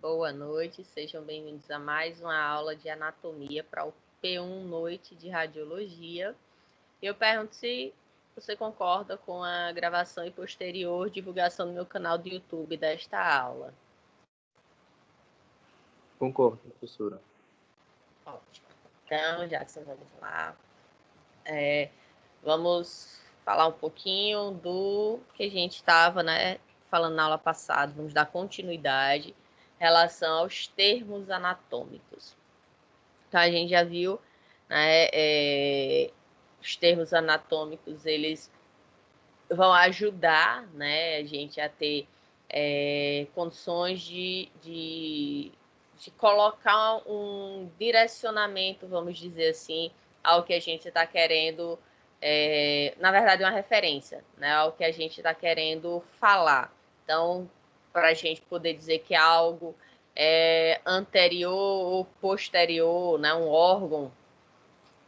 Boa noite, sejam bem-vindos a mais uma aula de anatomia para o P1 Noite de Radiologia. Eu pergunto se você concorda com a gravação e posterior divulgação no meu canal do YouTube desta aula. Concordo, professora. Ótimo. Então, já que você vai falar, vamos falar um pouquinho do que a gente estava, falando na aula passada. Vamos dar continuidade em relação aos termos anatômicos. Então, a gente já viu, os termos anatômicos, eles vão ajudar, a gente a ter condições de colocar um direcionamento, vamos dizer assim, ao que a gente está querendo, na verdade, uma referência, ao que a gente está querendo falar. Então, para a gente poder dizer que algo é anterior ou posterior, um órgão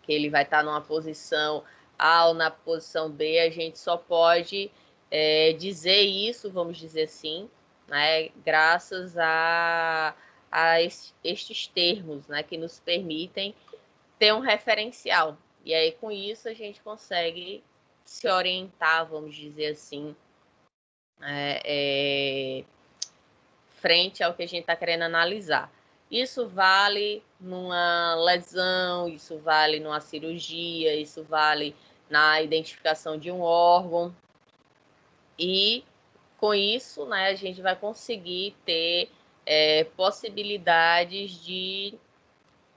que ele vai estar numa posição A ou na posição B, a gente só pode dizer isso, vamos dizer assim, graças a estes termos, que nos permitem ter um referencial. E aí, com isso, a gente consegue se orientar, vamos dizer assim, frente ao que a gente está querendo analisar. Isso vale numa lesão, isso vale numa cirurgia, isso vale na identificação de um órgão. E, com isso, a gente vai conseguir ter possibilidades de,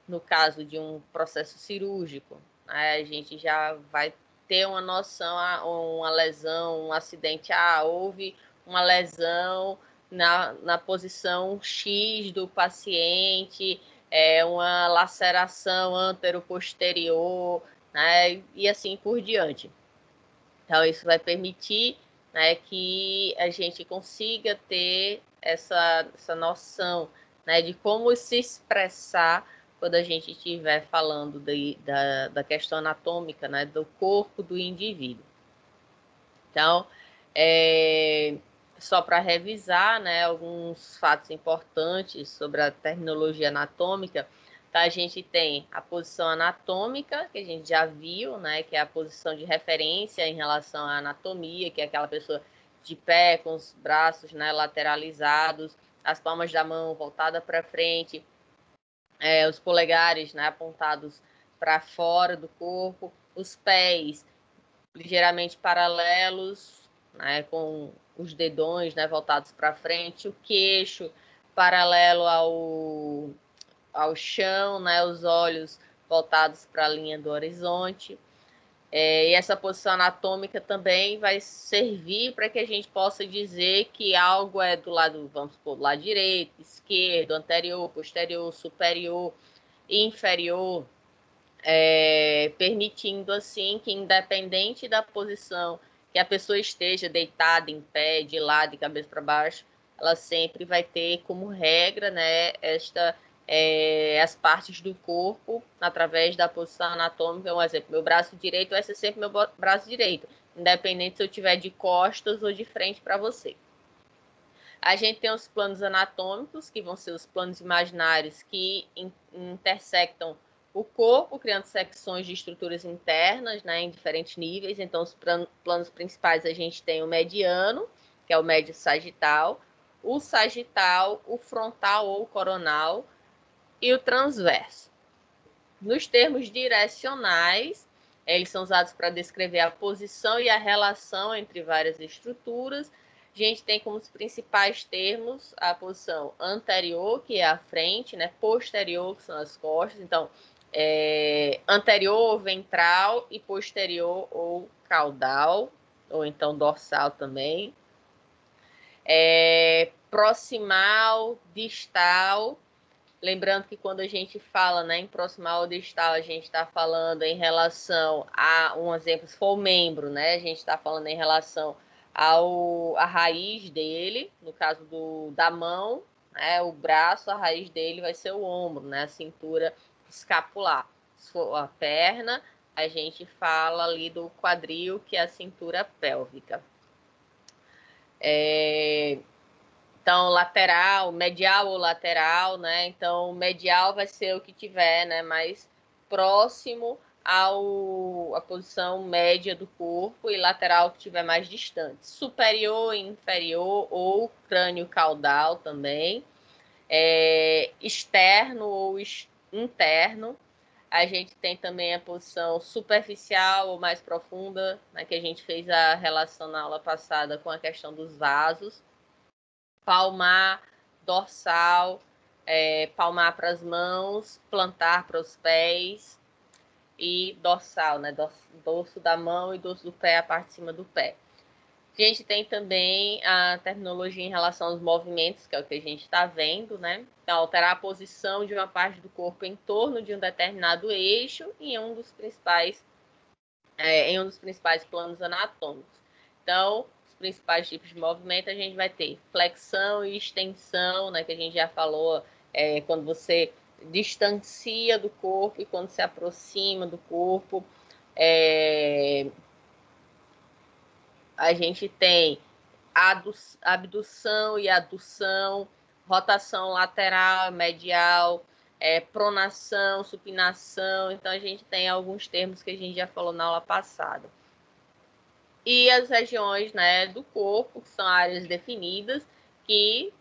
no caso de um processo cirúrgico, a gente já vai ter uma noção, uma lesão, um acidente, houve uma lesão na posição X do paciente, uma laceração anteroposterior, e assim por diante. Então, isso vai permitir que a gente consiga ter essa noção de como se expressar quando a gente estiver falando da questão anatômica, do corpo do indivíduo. Então, só para revisar, alguns fatos importantes sobre a terminologia anatômica, tá? A gente tem a posição anatômica, que a gente já viu, que é a posição de referência em relação à anatomia, que é aquela pessoa de pé, com os braços lateralizados, as palmas da mão voltadas para frente, os polegares apontados para fora do corpo, os pés ligeiramente paralelos, com os dedões voltados para frente, o queixo paralelo ao chão, os olhos voltados para a linha do horizonte. E essa posição anatômica também vai servir para que a gente possa dizer que algo é do lado, vamos supor, do lado direito, esquerdo, anterior, posterior, superior, inferior, permitindo assim que, independente da posição que a pessoa esteja deitada, em pé, de lado, de cabeça para baixo, ela sempre vai ter como regra, as partes do corpo através da posição anatômica. Um exemplo, meu braço direito vai ser sempre meu braço direito, independente se eu estiver de costas ou de frente para você. A gente tem os planos anatômicos, que vão ser os planos imaginários que intersectam o corpo, criando secções de estruturas internas, em diferentes níveis. Então, os planos principais, a gente tem o mediano, que é o médio sagital, o sagital, o frontal ou coronal e o transverso. Nos termos direcionais, eles são usados para descrever a posição e a relação entre várias estruturas. A gente tem como os principais termos a posição anterior, que é a frente, posterior, que são as costas. Então, anterior, ventral, e posterior ou caudal, ou então dorsal também. Proximal, distal. Lembrando que quando a gente fala em proximal ou distal, a gente está falando em relação a, um exemplo, se for o membro, a gente está falando em relação à raiz dele, no caso da mão, o braço, a raiz dele vai ser o ombro, a cintura escapular. Se for a perna, a gente fala ali do quadril, que é a cintura pélvica. Então, lateral, medial ou lateral, né? Então, medial vai ser o que tiver, né, mais próximo à posição média do corpo e lateral que tiver mais distante. Superior e inferior ou crânio caudal também. Externo ou interno. A gente tem também a posição superficial ou mais profunda, né, que a gente fez a relação na aula passada com a questão dos vasos. Palmar, dorsal, palmar para as mãos, plantar para os pés e dorsal, né? Dorso da mão e dorso do pé, a parte de cima do pé. A gente tem também a terminologia em relação aos movimentos, que é o que a gente está vendo, né? Então, alterar a posição de uma parte do corpo em torno de um determinado eixo em um dos principais planos anatômicos. Então, os principais tipos de movimento a gente vai ter flexão e extensão, né? Que a gente já falou, quando você distancia do corpo e quando se aproxima do corpo. A gente tem abdução e adução, rotação lateral, medial, pronação, supinação. Então, a gente tem alguns termos que a gente já falou na aula passada. E as regiões, né, do corpo, que são áreas definidas, que,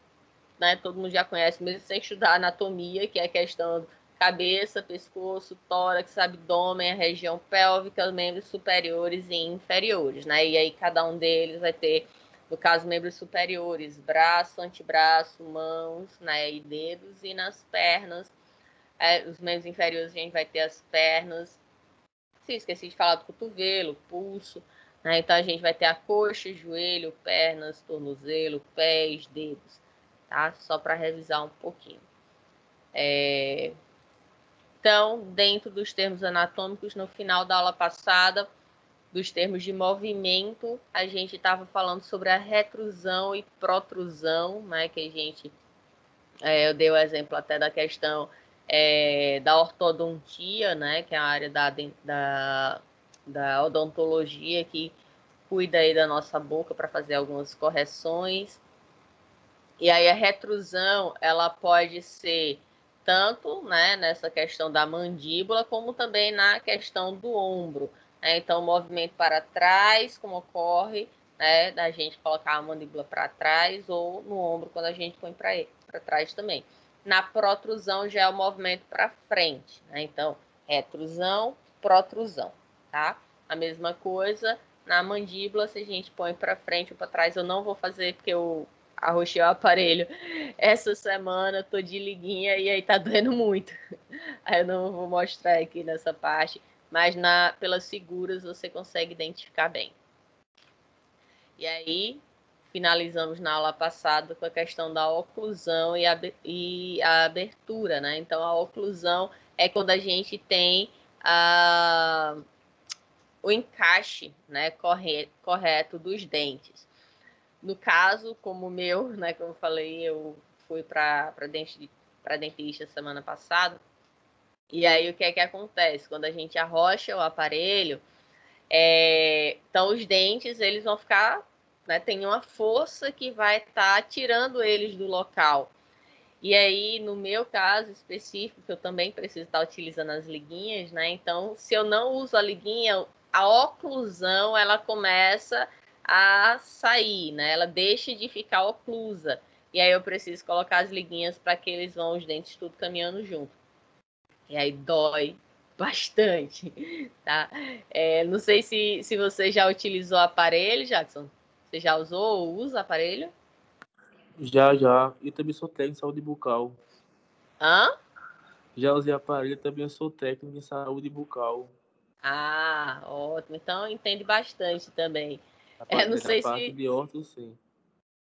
né, todo mundo já conhece, mesmo sem estudar anatomia, que é a questão cabeça, pescoço, tórax, abdômen, a região pélvica, membros superiores e inferiores, né? E aí cada um deles vai ter, no caso, membros superiores, braço, antebraço, mãos, né, e dedos, e nas pernas, os membros inferiores a gente vai ter as pernas. Sim, esqueci de falar do cotovelo, pulso, né? Então a gente vai ter a coxa, joelho, pernas, tornozelo, pés, dedos, tá? Só para revisar um pouquinho. Então, dentro dos termos anatômicos, no final da aula passada, dos termos de movimento, a gente estava falando sobre a retrusão e protrusão, né? Que a gente, eu dei o exemplo até da questão da ortodontia, né? Que é a área da odontologia que cuida aí da nossa boca para fazer algumas correções. E aí a retrusão, ela pode ser tanto, né, nessa questão da mandíbula, como também na questão do ombro, né? Então, o movimento para trás, como ocorre, né, da gente colocar a mandíbula para trás, ou no ombro, quando a gente põe para trás também. Na protrusão, já é o movimento para frente, né? Então, retrusão, protrusão, tá? A mesma coisa na mandíbula, se a gente põe para frente ou para trás. Eu não vou fazer, porque eu arrochei o aparelho essa semana, tô de liguinha e aí tá doendo muito. Aí eu não vou mostrar aqui nessa parte, mas pelas figuras você consegue identificar bem. E aí, finalizamos na aula passada com a questão da oclusão e a abertura, né? Então, a oclusão é quando a gente tem o encaixe, né, correto dos dentes. No caso, como o meu, né, como eu falei, eu fui para dentista semana passada. E aí, o que é que acontece? Quando a gente arrocha o aparelho, então os dentes, eles vão ficar, né, tem uma força que vai estar tirando eles do local. E aí, no meu caso específico, que eu também preciso estar utilizando as liguinhas, né? Então, se eu não uso a liguinha, a oclusão, ela começa a sair, né? Ela deixa de ficar oclusa. E aí eu preciso colocar as liguinhas para que eles vão, os dentes tudo caminhando junto. E aí dói bastante, tá? Não sei se você já utilizou o aparelho, Jackson. Você já usou ou usa aparelho? Já. E também sou técnico em saúde bucal. Hã? Já usei aparelho, também sou técnico em saúde bucal. Ah, ótimo. Então entende bastante também. Não Nessa sei parte se. de orto, sim.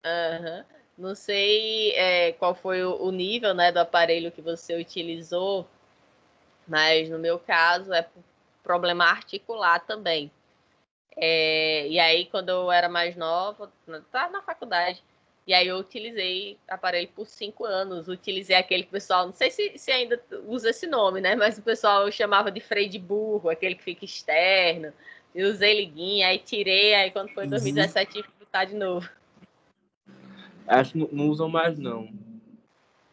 Aham. Não sei qual foi o nível, né, do aparelho que você utilizou, mas no meu caso é problema articular também. E aí, quando eu era mais nova, tá na faculdade, e aí eu utilizei aparelho por 5 anos. Utilizei aquele que o pessoal, não sei se ainda usa esse nome, né? Mas o pessoal chamava de freio de burro, aquele que fica externo. Eu usei liguinha, aí tirei, aí quando foi em 2017 tive que botar de novo. Acho que não usam mais, não.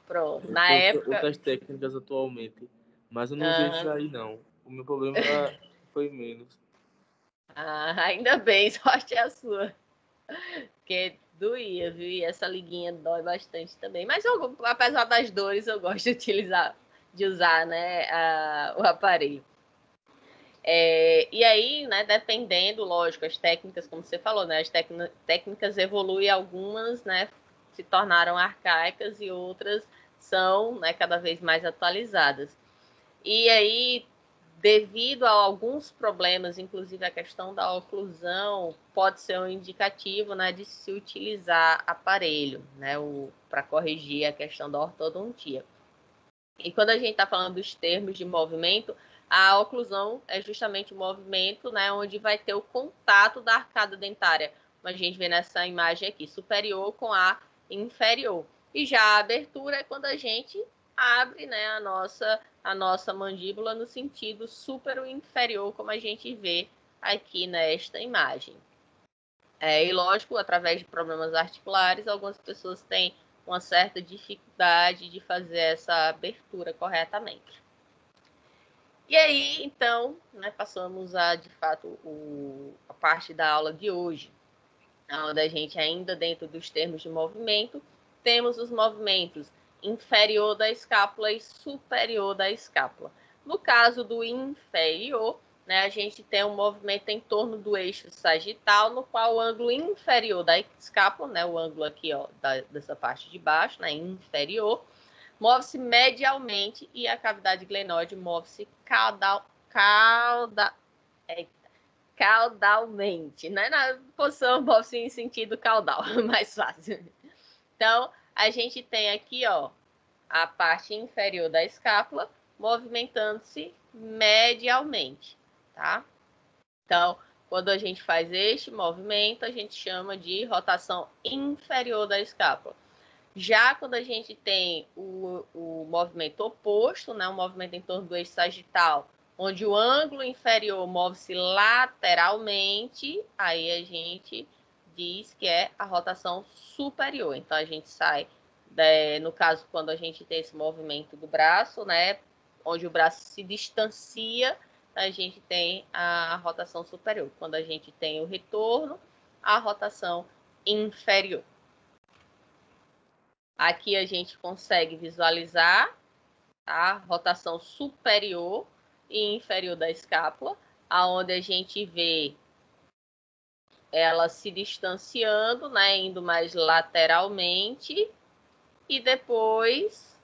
Pronto. Na Tem época. outras técnicas atualmente. Mas eu não usei isso Aham. aí, não. O meu problema foi menos. Ah, ainda bem, sorte é a sua. Porque doía, viu? E essa liguinha dói bastante também. Mas apesar das dores, eu gosto de usar, né, o aparelho. E aí, né, dependendo, lógico, as técnicas, como você falou, né, as técnicas evoluem, algumas, né, se tornaram arcaicas e outras são, né, cada vez mais atualizadas. E aí, devido a alguns problemas, inclusive a questão da oclusão, pode ser um indicativo, né, de se utilizar aparelho, né, para corrigir a questão da ortodontia. E quando a gente está falando dos termos de movimento, a oclusão é justamente o movimento, né, onde vai ter o contato da arcada dentária, como a gente vê nessa imagem aqui, superior com a inferior. E já a abertura é quando a gente abre, né, a nossa mandíbula no sentido superior inferior, como a gente vê aqui nesta imagem. E lógico, através de problemas articulares, algumas pessoas têm uma certa dificuldade de fazer essa abertura corretamente. E aí, então, né, passamos a, de fato, a parte da aula de hoje, onde a gente ainda dentro dos termos de movimento, temos os movimentos inferior da escápula e superior da escápula. No caso do inferior, né, a gente tem um movimento em torno do eixo sagital, no qual o ângulo inferior da escápula, né, o ângulo aqui, ó, dessa parte de baixo, né, inferior, move-se medialmente e a cavidade glenoide move-se caudalmente, né? Na posição move-se em sentido caudal, mais fácil. Então, a gente tem aqui, ó, a parte inferior da escápula movimentando-se medialmente, tá? Então, quando a gente faz este movimento, a gente chama de rotação inferior da escápula. Já quando a gente tem o movimento oposto, né, o movimento em torno do eixo sagital, onde o ângulo inferior move-se lateralmente, aí a gente diz que é a rotação superior. Então, a gente sai, no caso, quando a gente tem esse movimento do braço, né, onde o braço se distancia, a gente tem a rotação superior. Quando a gente tem o retorno, a rotação inferior. Aqui a gente consegue visualizar a rotação superior e inferior da escápula, aonde a gente vê ela se distanciando, né, indo mais lateralmente, e depois,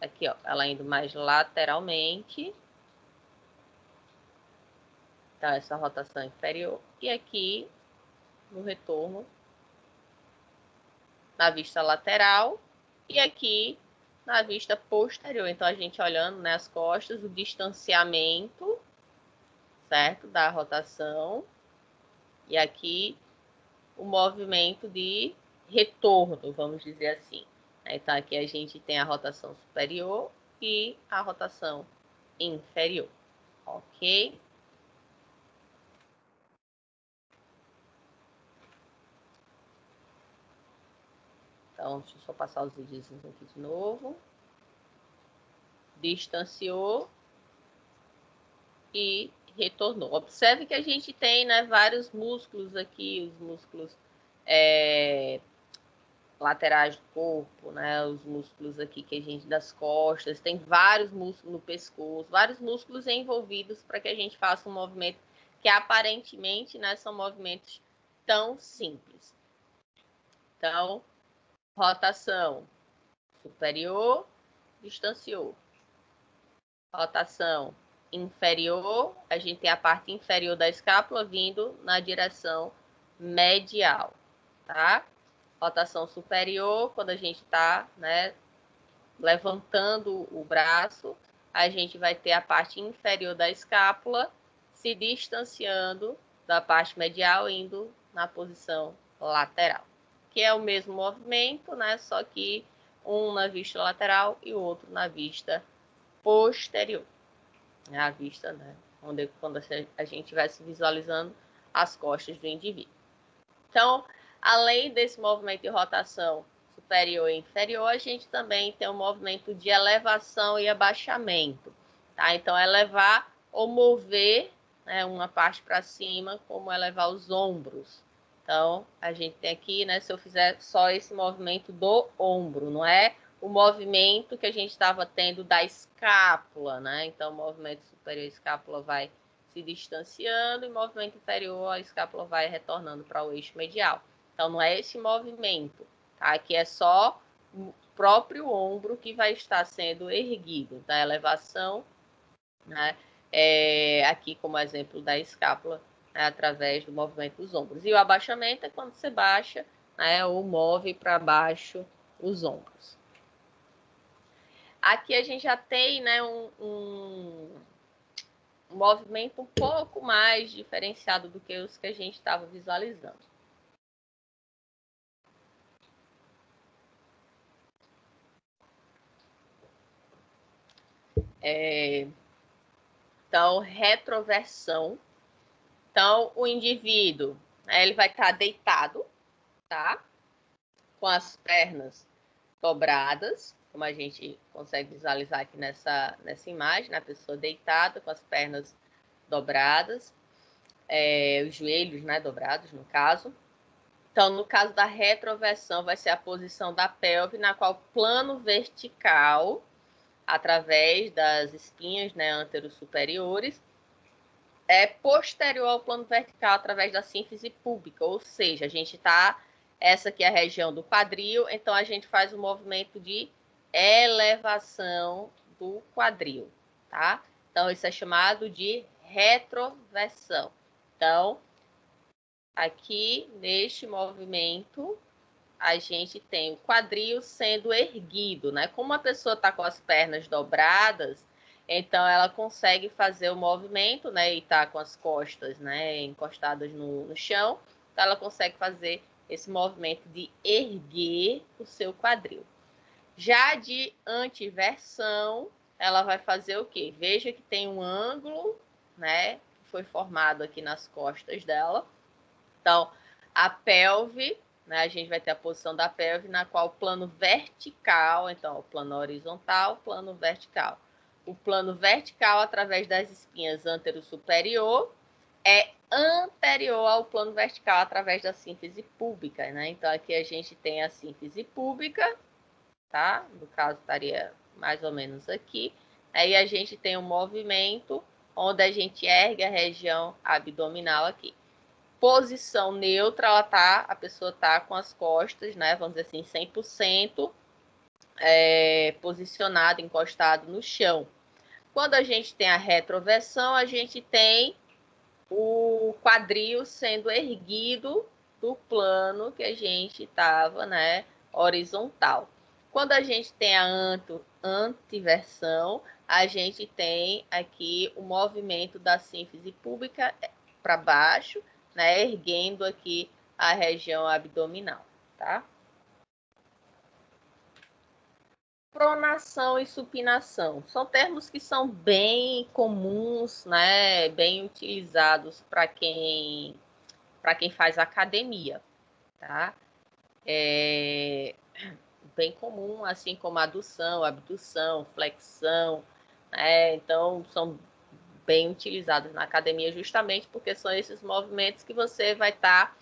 aqui, ó, ela indo mais lateralmente. Então, essa rotação inferior. E aqui, no retorno, na vista lateral. E aqui, na vista posterior. Então, a gente olhando, né, as costas, o distanciamento, certo? Da rotação. E aqui, o movimento de retorno, vamos dizer assim. Então, aqui a gente tem a rotação superior e a rotação inferior. Ok? Então, deixa eu só passar os vídeos aqui de novo. Distanciou e retornou. Observe que a gente tem, né, vários músculos aqui, os músculos laterais do corpo, né, os músculos aqui que a gente das costas, tem vários músculos no pescoço, vários músculos envolvidos para que a gente faça um movimento que aparentemente, né, são movimentos tão simples. Então, rotação superior, distanciou. Rotação inferior, a gente tem a parte inferior da escápula vindo na direção medial, tá? Rotação superior, quando a gente está, né, levantando o braço, a gente vai ter a parte inferior da escápula se distanciando da parte medial, indo na posição lateral, que é o mesmo movimento, né, só que um na vista lateral e o outro na vista posterior. É a vista, né? Quando a gente vai se visualizando as costas do indivíduo. Então, além desse movimento de rotação superior e inferior, a gente também tem um movimento de elevação e abaixamento. Tá? Então, elevar ou mover, né, uma parte para cima, como elevar os ombros. Então, a gente tem aqui, né, se eu fizer só esse movimento do ombro, não é o movimento que a gente estava tendo da escápula, né? Então, o movimento superior, a escápula vai se distanciando e o movimento inferior, a escápula vai retornando para o eixo medial. Então, não é esse movimento, tá? Aqui é só o próprio ombro que vai estar sendo erguido, da elevação, né? Aqui, como exemplo da escápula, né, através do movimento dos ombros. E o abaixamento é quando você baixa, né, ou move para baixo os ombros. Aqui a gente já tem, né, um movimento um pouco mais diferenciado do que os que a gente estava visualizando. Então, retroversão. Então, o indivíduo, né, ele vai estar deitado, tá? Com as pernas dobradas, como a gente consegue visualizar aqui nessa imagem, né? A pessoa deitada com as pernas dobradas, os joelhos, né, dobrados, no caso. Então, no caso da retroversão, vai ser a posição da pelve, na qual o plano vertical, através das espinhas, né, anterosuperiores, é posterior ao plano vertical, através da sínfise púbica, ou seja, a gente está, essa aqui é a região do quadril, então a gente faz o movimento de elevação do quadril, tá? Então, isso é chamado de retroversão. Então, aqui, neste movimento, a gente tem o quadril sendo erguido, né? Como a pessoa está com as pernas dobradas, então ela consegue fazer o movimento, né? E está com as costas, né, encostadas no chão, então ela consegue fazer esse movimento de erguer o seu quadril. Já de antiversão, ela vai fazer o quê? Veja que tem um ângulo, né? Que foi formado aqui nas costas dela. Então, a pelve, né, a gente vai ter a posição da pelve, na qual o plano vertical, então, o plano horizontal, plano vertical. O plano vertical, através das espinhas antero-superior, é anterior ao plano vertical, através da sínfise púbica, né? Então, aqui a gente tem a sínfise púbica, tá? No caso, estaria mais ou menos aqui. Aí a gente tem um movimento onde a gente ergue a região abdominal aqui. Posição neutra, a pessoa tá com as costas, né? Vamos dizer assim, 100% posicionado, encostado no chão. Quando a gente tem a retroversão, a gente tem o quadril sendo erguido do plano que a gente estava, né, horizontal. Quando a gente tem a antiversão, a gente tem aqui o movimento da sínfise púbica para baixo, né, erguendo aqui a região abdominal, tá? Pronação e supinação são termos que são bem comuns, né, bem utilizados para quem faz academia, tá? É bem comum, assim como adução, abdução, flexão, né? Então são bem utilizados na academia justamente porque são esses movimentos que você vai estar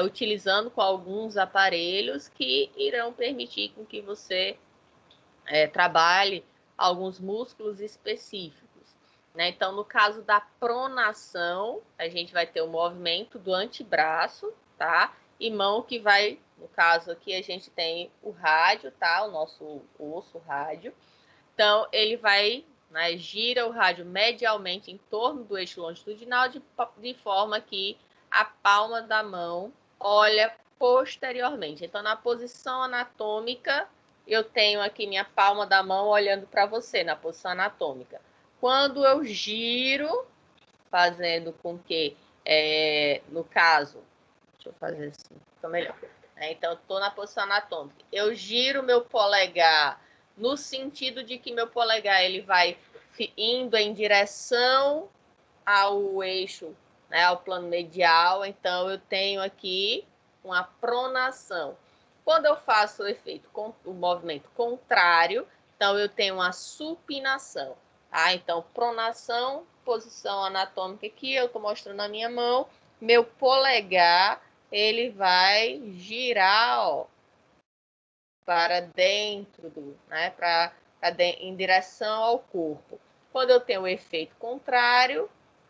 utilizando com alguns aparelhos que irão permitir com que você trabalhe alguns músculos específicos, né? Então, no caso da pronação, a gente vai ter o movimento do antebraço, tá? E mão que vai, no caso aqui, a gente tem o rádio, tá? O nosso osso rádio. Então, ele vai, né, gira o rádio medialmente em torno do eixo longitudinal de forma que a palma da mão olha posteriormente. Então, na posição anatômica, eu tenho aqui minha palma da mão olhando para você, na posição anatômica. Quando eu giro, fazendo com que, no caso, deixa eu fazer assim, fica melhor. Então, estou na posição anatômica. Eu giro meu polegar no sentido de que meu polegar ele vai indo em direção ao eixo, né, ao plano medial. Então, eu tenho aqui uma pronação. Quando eu faço o efeito com o movimento contrário, então eu tenho uma supinação. Tá? Então, pronação, posição anatômica aqui, eu estou mostrando a minha mão, meu polegar, ele vai girar, ó, para dentro né, em direção ao corpo. Quando eu tenho o efeito contrário,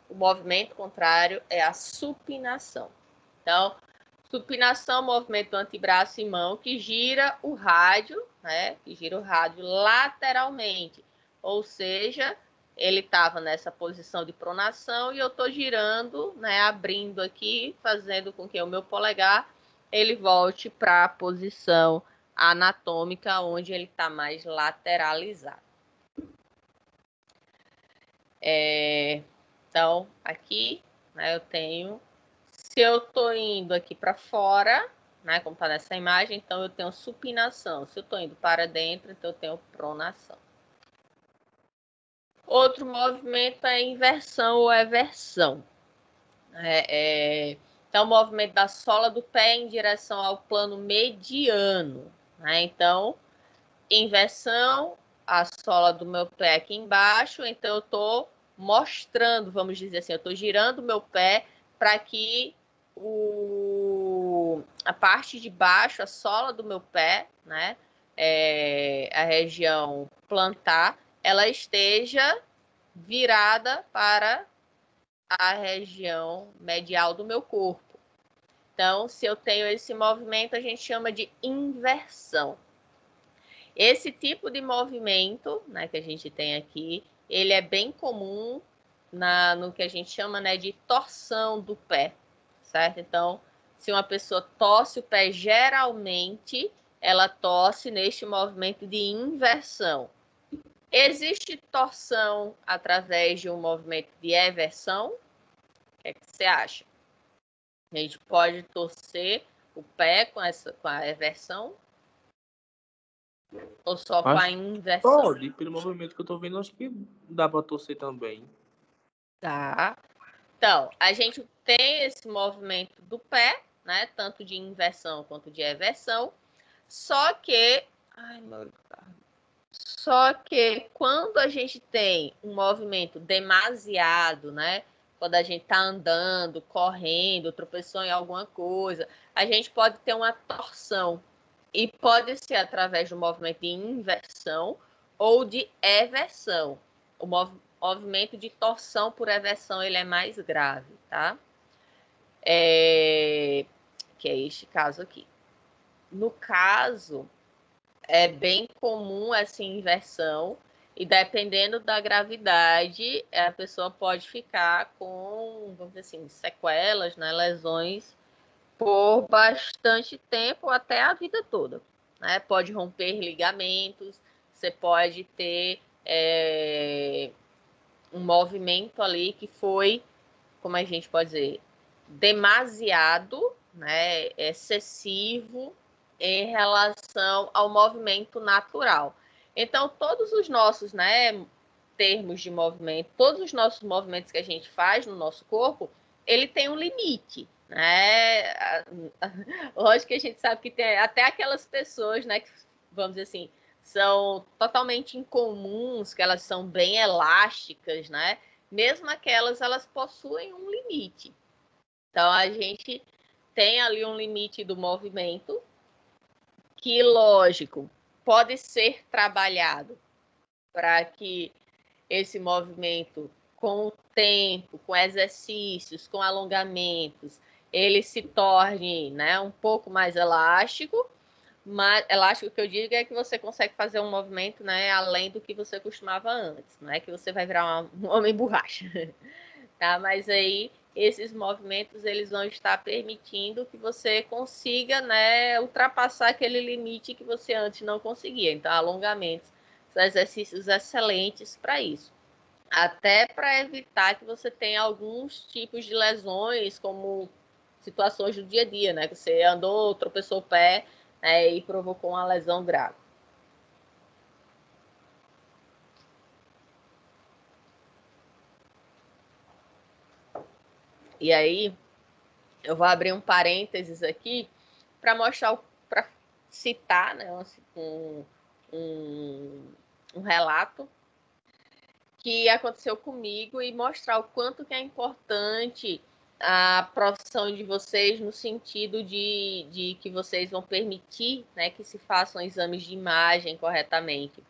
o movimento contrário é a supinação. Então, supinação, movimento do antebraço e mão que gira o rádio, né? Que gira o rádio lateralmente. Ou seja, ele estava nessa posição de pronação e eu estou girando, né? Abrindo aqui, fazendo com que o meu polegar ele volte para a posição anatômica, onde ele está mais lateralizado. Então, aqui, né, eu tenho... Se eu estou indo aqui para fora, né, como está nessa imagem, então eu tenho supinação. Se eu estou indo para dentro, então eu tenho pronação. Outro movimento é inversão ou eversão. Então, o movimento da sola do pé em direção ao plano mediano. Né? Então, inversão, a sola do meu pé aqui embaixo, então eu estou mostrando, vamos dizer assim, eu estou girando o meu pé para que a parte de baixo, a sola do meu pé, né, a região plantar, ela esteja virada para a região medial do meu corpo. Então, se eu tenho esse movimento, a gente chama de inversão. Esse tipo de movimento, né, que a gente tem aqui, ele é bem comum no que a gente chama, né, de torção do pé, certo? Então, se uma pessoa torce o pé, geralmente ela torce neste movimento de inversão. Existe torção através de um movimento de eversão? O que é que você acha? A gente pode torcer o pé com a eversão? Ou só com a inversão? Pode, pelo movimento que eu tô vendo, acho que dá para torcer também. Tá. Então, a gente tem esse movimento do pé, né? Tanto de inversão quanto de eversão. Só que... Ai, meu Deus. Só que quando a gente tem um movimento demasiado, né? Quando a gente tá andando, correndo, tropeçou em alguma coisa, a gente pode ter uma torção. E pode ser através do movimento de inversão ou de eversão. O movimento de torção por eversão ele é mais grave, tá? Que é este caso aqui. No caso, é bem comum essa inversão e dependendo da gravidade, a pessoa pode ficar com, vamos dizer assim, sequelas, né, lesões por bastante tempo, até a vida toda. Né? Pode romper ligamentos, você pode ter um movimento ali que foi, como a gente pode dizer, demasiado, né, excessivo em relação ao movimento natural. Então, todos os nossos, né, termos de movimento, todos os nossos movimentos que a gente faz no nosso corpo, ele tem um limite, né? Lógico que a gente sabe que tem até aquelas pessoas, né, que, vamos dizer assim, são totalmente incomuns, que elas são bem elásticas, né? Mesmo aquelas, elas possuem um limite. Então, a gente tem ali um limite do movimento que, lógico, pode ser trabalhado para que esse movimento, com o tempo, com exercícios, com alongamentos, ele se torne, né, um pouco mais elástico. Mas elástico que eu digo é que você consegue fazer um movimento, né, além do que você costumava antes. Não é que você vai virar um homem borracha. Tá? Mas aí esses movimentos eles vão estar permitindo que você consiga, né, ultrapassar aquele limite que você antes não conseguia. Então, alongamentos são exercícios excelentes para isso. Até para evitar que você tenha alguns tipos de lesões, como situações do dia a dia, né? Que você andou, tropeçou o pé, né, e provocou uma lesão grave. E aí, eu vou abrir um parênteses aqui para mostrar, para citar, né, um relato que aconteceu comigo e mostrar o quanto que é importante a profissão de vocês no sentido de que vocês vão permitir, né, que se façam exames de imagem corretamente.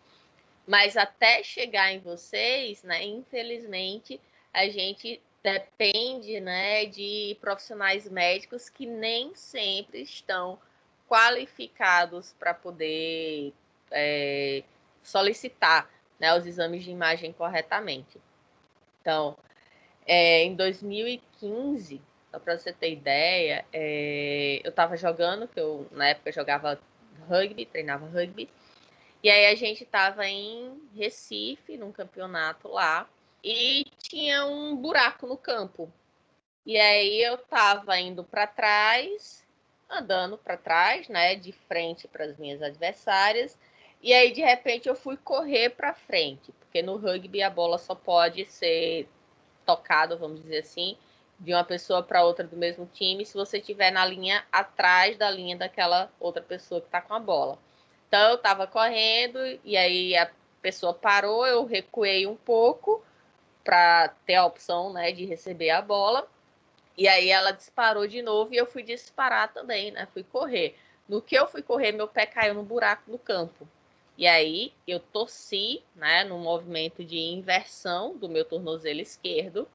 Mas até chegar em vocês, né, infelizmente, a gente depende, né, de profissionais médicos que nem sempre estão qualificados para poder solicitar, né, os exames de imagem corretamente. Então, em 2015, só para você ter ideia, eu estava jogando, que eu na época jogava rugby, treinava rugby, e aí a gente estava em Recife, num campeonato lá, e tinha um buraco no campo. E aí eu estava indo para trás, andando para trás, né, de frente para as minhas adversárias, e aí de repente eu fui correr para frente, porque no rugby a bola só pode ser tocada, vamos dizer assim, de uma pessoa para outra do mesmo time, se você estiver na linha atrás da linha daquela outra pessoa que está com a bola. Então eu estava correndo e aí a pessoa parou, eu recuei um pouco para ter a opção, né, de receber a bola. E aí ela disparou de novo e eu fui disparar também, né? Fui correr. No que eu fui correr, meu pé caiu no buraco no campo. E aí eu torci, né, no movimento de inversão do meu tornozelo esquerdo.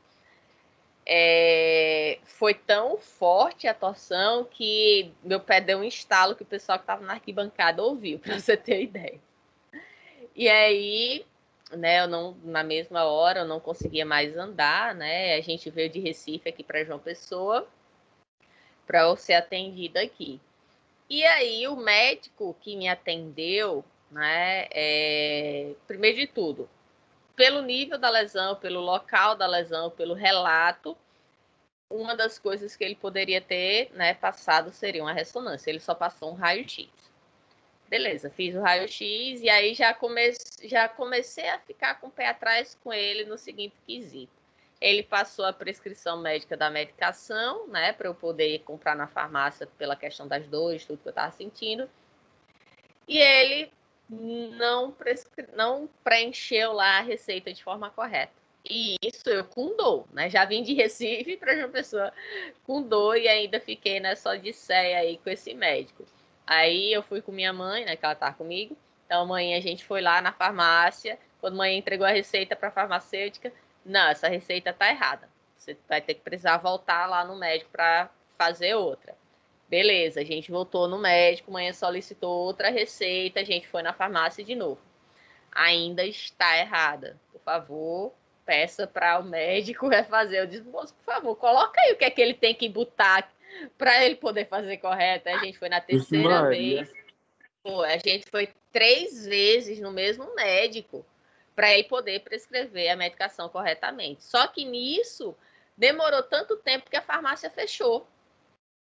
Foi tão forte a torção que meu pé deu um estalo que o pessoal que estava na arquibancada ouviu, para você ter ideia. E aí, né, na mesma hora eu não conseguia mais andar, né? A gente veio de Recife aqui para João Pessoa para eu ser atendida aqui. E aí o médico que me atendeu, né, primeiro de tudo, pelo nível da lesão, pelo local da lesão, pelo relato, uma das coisas que ele poderia ter, né, passado seria uma ressonância. Ele só passou um raio-x. Beleza, fiz o raio-x e aí já comecei a ficar com o pé atrás com ele no seguinte quesito. Ele passou a prescrição médica da medicação, né, para eu poder comprar na farmácia pela questão das dores, tudo que eu estava sentindo. E ele não preencheu lá a receita de forma correta. E isso eu com dor, né? Já vim de Recife para João Pessoa com dor e ainda fiquei nessa odisseia aí com esse médico. Aí eu fui com minha mãe, né, que ela tá comigo. Então, mãe, a gente foi lá na farmácia. Quando a mãe entregou a receita para a farmacêutica, não, essa receita tá errada. Você vai ter que precisar voltar lá no médico para fazer outra. Beleza, a gente voltou no médico, mãe solicitou outra receita, a gente foi na farmácia de novo. Ainda está errada. Por favor, peça para o médico refazer. Eu disse, moço, por favor, coloca aí o que é que ele tem que botar para ele poder fazer correto. A gente foi na terceira vez. Pô, a gente foi 3 vezes no mesmo médico para ele poder prescrever a medicação corretamente. Só que nisso demorou tanto tempo que a farmácia fechou.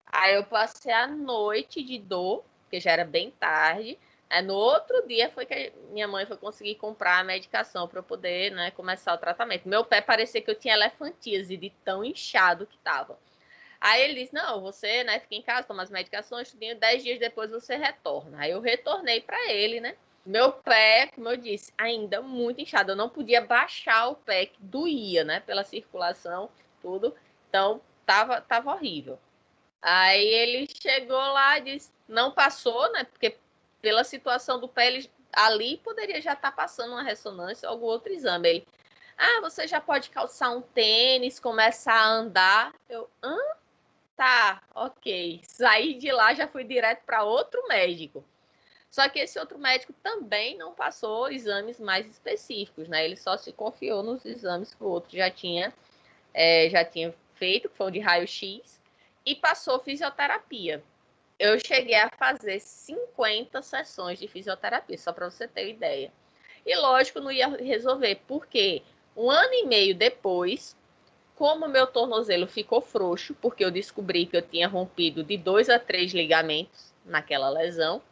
Aí eu passei a noite de dor, porque já era bem tarde. No outro dia foi que minha mãe foi conseguir comprar a medicação para eu poder, né, começar o tratamento. Meu pé parecia que eu tinha elefantíase de tão inchado que estava. Aí ele disse, não, você, né, fica em casa, toma as medicações, 10 dias depois você retorna. Aí eu retornei para ele, né. Meu pé, como eu disse, ainda muito inchado. Eu não podia baixar o pé, que doía, né, pela circulação, tudo. Então, tava horrível. Aí ele chegou lá e disse, não passou, né? Porque pela situação do pé, ele ali poderia já estar passando uma ressonância ou algum outro exame. Ele, você já pode calçar um tênis, começar a andar. Eu, tá, ok. Saí de lá, já fui direto para outro médico. Só que esse outro médico também não passou exames mais específicos, né? Ele só se confiou nos exames que o outro já tinha feito, que foi o de raio-x, e passou fisioterapia. Eu cheguei a fazer 50 sessões de fisioterapia, só para você ter ideia. E lógico, não ia resolver, porque 1 ano e meio depois, como meu tornozelo ficou frouxo, porque eu descobri que eu tinha rompido de 2 a 3 ligamentos naquela lesão,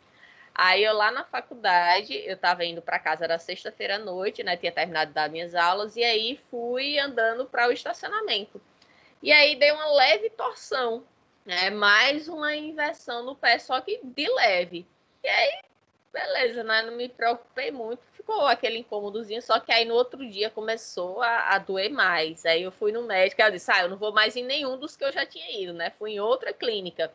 aí eu lá na faculdade, eu estava indo para casa, era sexta-feira à noite, né, tinha terminado de dar minhas aulas, e aí fui andando para o estacionamento. E aí dei uma leve torção, né? Mais uma inversão no pé, só que de leve. E aí, beleza, né? Não me preocupei muito, ficou aquele incômodozinho, só que aí no outro dia começou a doer mais. Aí eu fui no médico, aí eu disse, eu não vou mais em nenhum dos que eu já tinha ido, né? Fui em outra clínica.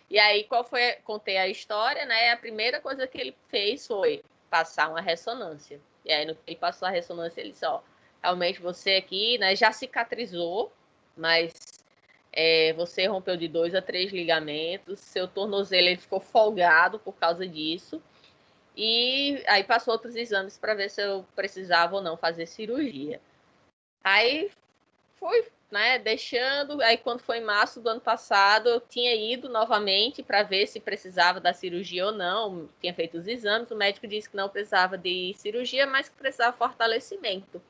E aí, qual foi? Contei a história, né? A primeira coisa que ele fez foi passar uma ressonância. E aí, no que ele passou a ressonância, ele disse, realmente você aqui, né, já cicatrizou, mas você rompeu de 2 a 3 ligamentos, seu tornozelo ele ficou folgado por causa disso. E aí passou outros exames para ver se eu precisava ou não fazer cirurgia. Aí fui, né, deixando. Aí quando foi em março do ano passado, eu tinha ido novamente para ver se precisava da cirurgia ou não. Tinha feito os exames, o médico disse que não precisava de cirurgia, mas que precisava fortalecimento.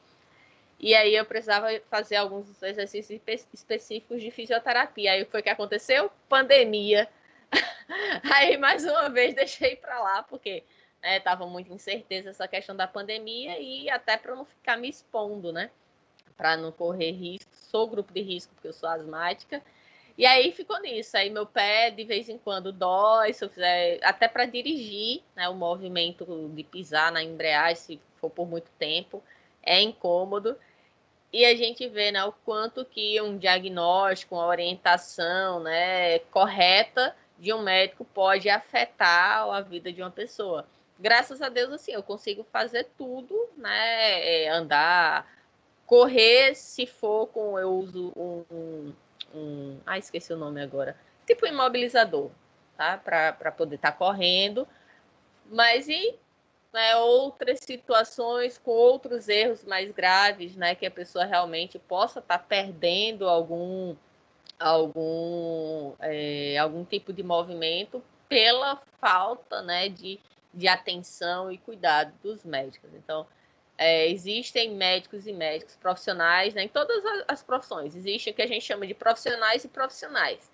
E aí eu precisava fazer alguns exercícios específicos de fisioterapia. Aí foi o que aconteceu? Pandemia. Aí mais uma vez deixei para lá, porque estava muito incerteza essa questão da pandemia e até para não ficar me expondo, né? Para não correr risco. Sou grupo de risco porque eu sou asmática. E aí ficou nisso. Aí meu pé de vez em quando dói, se eu fizer até para dirigir, né, o movimento de pisar na embreagem, se for por muito tempo, é incômodo. E a gente vê, né, o quanto que um diagnóstico, uma orientação, né, correta de um médico pode afetar a vida de uma pessoa. Graças a Deus, assim, eu consigo fazer tudo, né, andar, correr, se for com, eu uso esqueci o nome agora, tipo imobilizador, tá, para poder estar correndo, mas e outras situações com outros erros mais graves, né, que a pessoa realmente possa estar perdendo algum tipo de movimento pela falta, né, de atenção e cuidado dos médicos. Então, existem médicos e médicos profissionais, né, em todas as profissões. Existe o que a gente chama de profissionais e profissionais.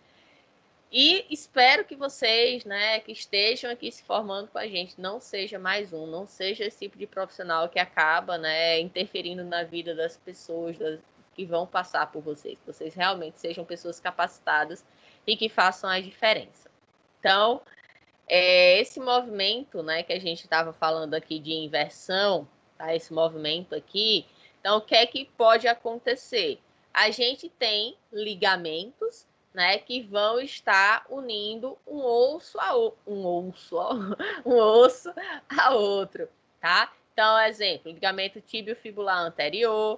E espero que vocês, né, que estejam aqui se formando com a gente, não seja mais um, não seja esse tipo de profissional que acaba, né, interferindo na vida das pessoas que vão passar por vocês. Que vocês realmente sejam pessoas capacitadas e que façam a diferença. Então, esse movimento, né, que a gente estava falando aqui de inversão, tá? Esse movimento aqui, então o que é que pode acontecer? A gente tem ligamentos, né, que vão estar unindo um osso a outro, tá? Então, exemplo, ligamento tíbio-fibular anterior,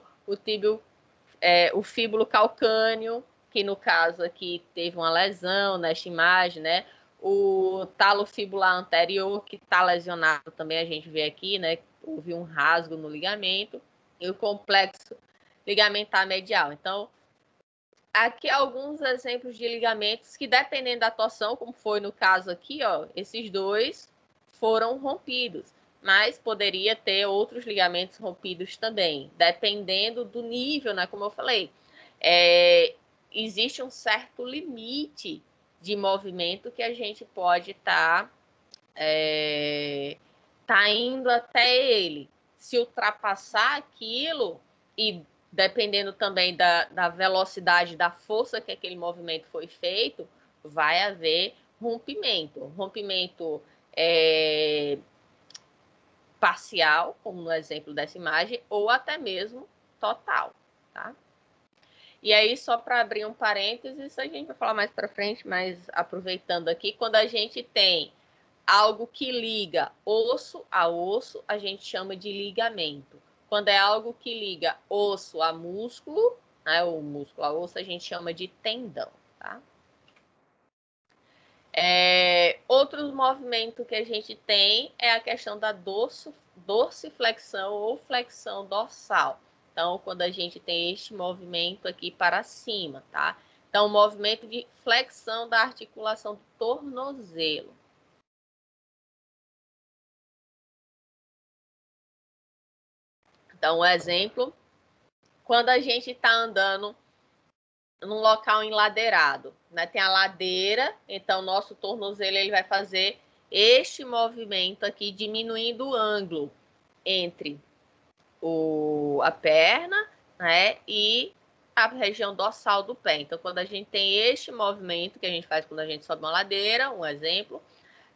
o fíbulo calcâneo, que no caso aqui teve uma lesão nesta imagem, né? O talo fibular anterior, que está lesionado também, a gente vê aqui, né? Houve um rasgo no ligamento, e o complexo ligamentar medial. Então, aqui alguns exemplos de ligamentos que, dependendo da torção, como foi no caso aqui, esses dois foram rompidos, mas poderia ter outros ligamentos rompidos também, dependendo do nível, né? Como eu falei, existe um certo limite de movimento que a gente pode estar indo até ele. Se ultrapassar aquilo, e dependendo também da velocidade, da força que aquele movimento foi feito, vai haver rompimento. Rompimento parcial, como no exemplo dessa imagem, ou até mesmo total, tá? E aí, só para abrir um parênteses, isso a gente vai falar mais para frente, mas aproveitando aqui, quando a gente tem algo que liga osso a osso, a gente chama de ligamento. Quando é algo que liga osso a músculo, né, o músculo a osso, a gente chama de tendão, tá? Outro movimento que a gente tem é a questão da dorsiflexão ou flexão dorsal. Então, quando a gente tem este movimento aqui para cima, tá? Então, o movimento de flexão da articulação do tornozelo. Então, um exemplo, quando a gente está andando num local enladeirado, né? Tem a ladeira, então nosso tornozelo ele vai fazer este movimento aqui, diminuindo o ângulo entre a perna, né, e a região dorsal do pé. Então, quando a gente tem este movimento que a gente faz quando a gente sobe uma ladeira, um exemplo,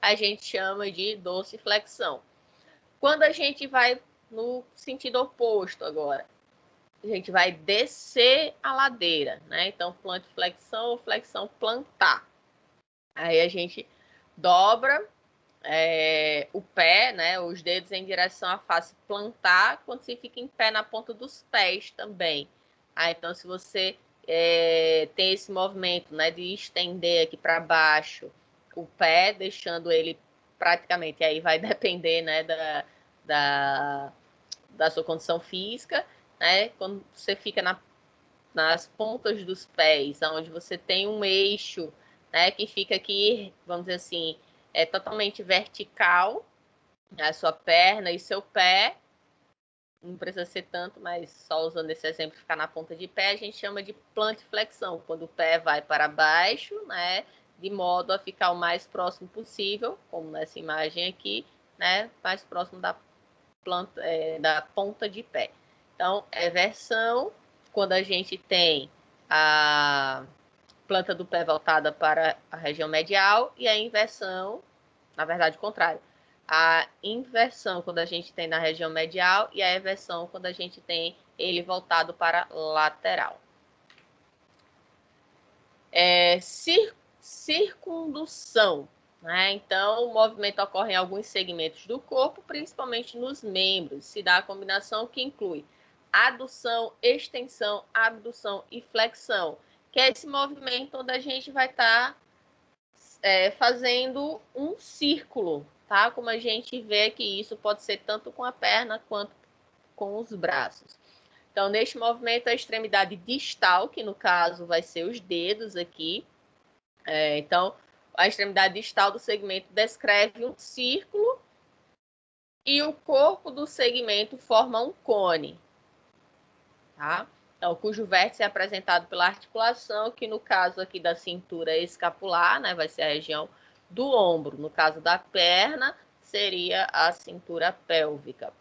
a gente chama de dorsiflexão. Quando a gente vai no sentido oposto agora, a gente vai descer a ladeira, né? Então, plantiflexão ou flexão plantar. Aí a gente dobra o pé, né? Os dedos em direção à face plantar, quando você fica em pé na ponta dos pés também. Então, se você tem esse movimento, né, de estender aqui para baixo o pé, deixando ele praticamente, aí vai depender, né, da sua condição física, né? Quando você fica nas pontas dos pés, onde você tem um eixo, né, que fica aqui, vamos dizer assim, totalmente vertical, a sua perna e seu pé, não precisa ser tanto, mas só usando esse exemplo, ficar na ponta de pé, a gente chama de plantiflexão, quando o pé vai para baixo, né, de modo a ficar o mais próximo possível, como nessa imagem aqui, né, mais próximo da ponta de pé. Então, versão, quando a gente tem a planta do pé voltada para a região medial, e a inversão, na verdade, o contrário. A inversão quando a gente tem na região medial e a eversão quando a gente tem ele voltado para lateral. Circundução. Né? Então, o movimento ocorre em alguns segmentos do corpo, principalmente nos membros. Se dá a combinação que inclui adução, extensão, abdução e flexão, que é esse movimento onde a gente vai estar fazendo um círculo, tá? Como a gente vê que isso pode ser tanto com a perna quanto com os braços. Então, neste movimento, a extremidade distal, que no caso vai ser os dedos aqui. Então, a extremidade distal do segmento descreve um círculo e o corpo do segmento forma um cone, tá? Então, cujo vértice é apresentado pela articulação, que no caso aqui da cintura escapular, né, vai ser a região do ombro. No caso da perna, seria a cintura pélvica,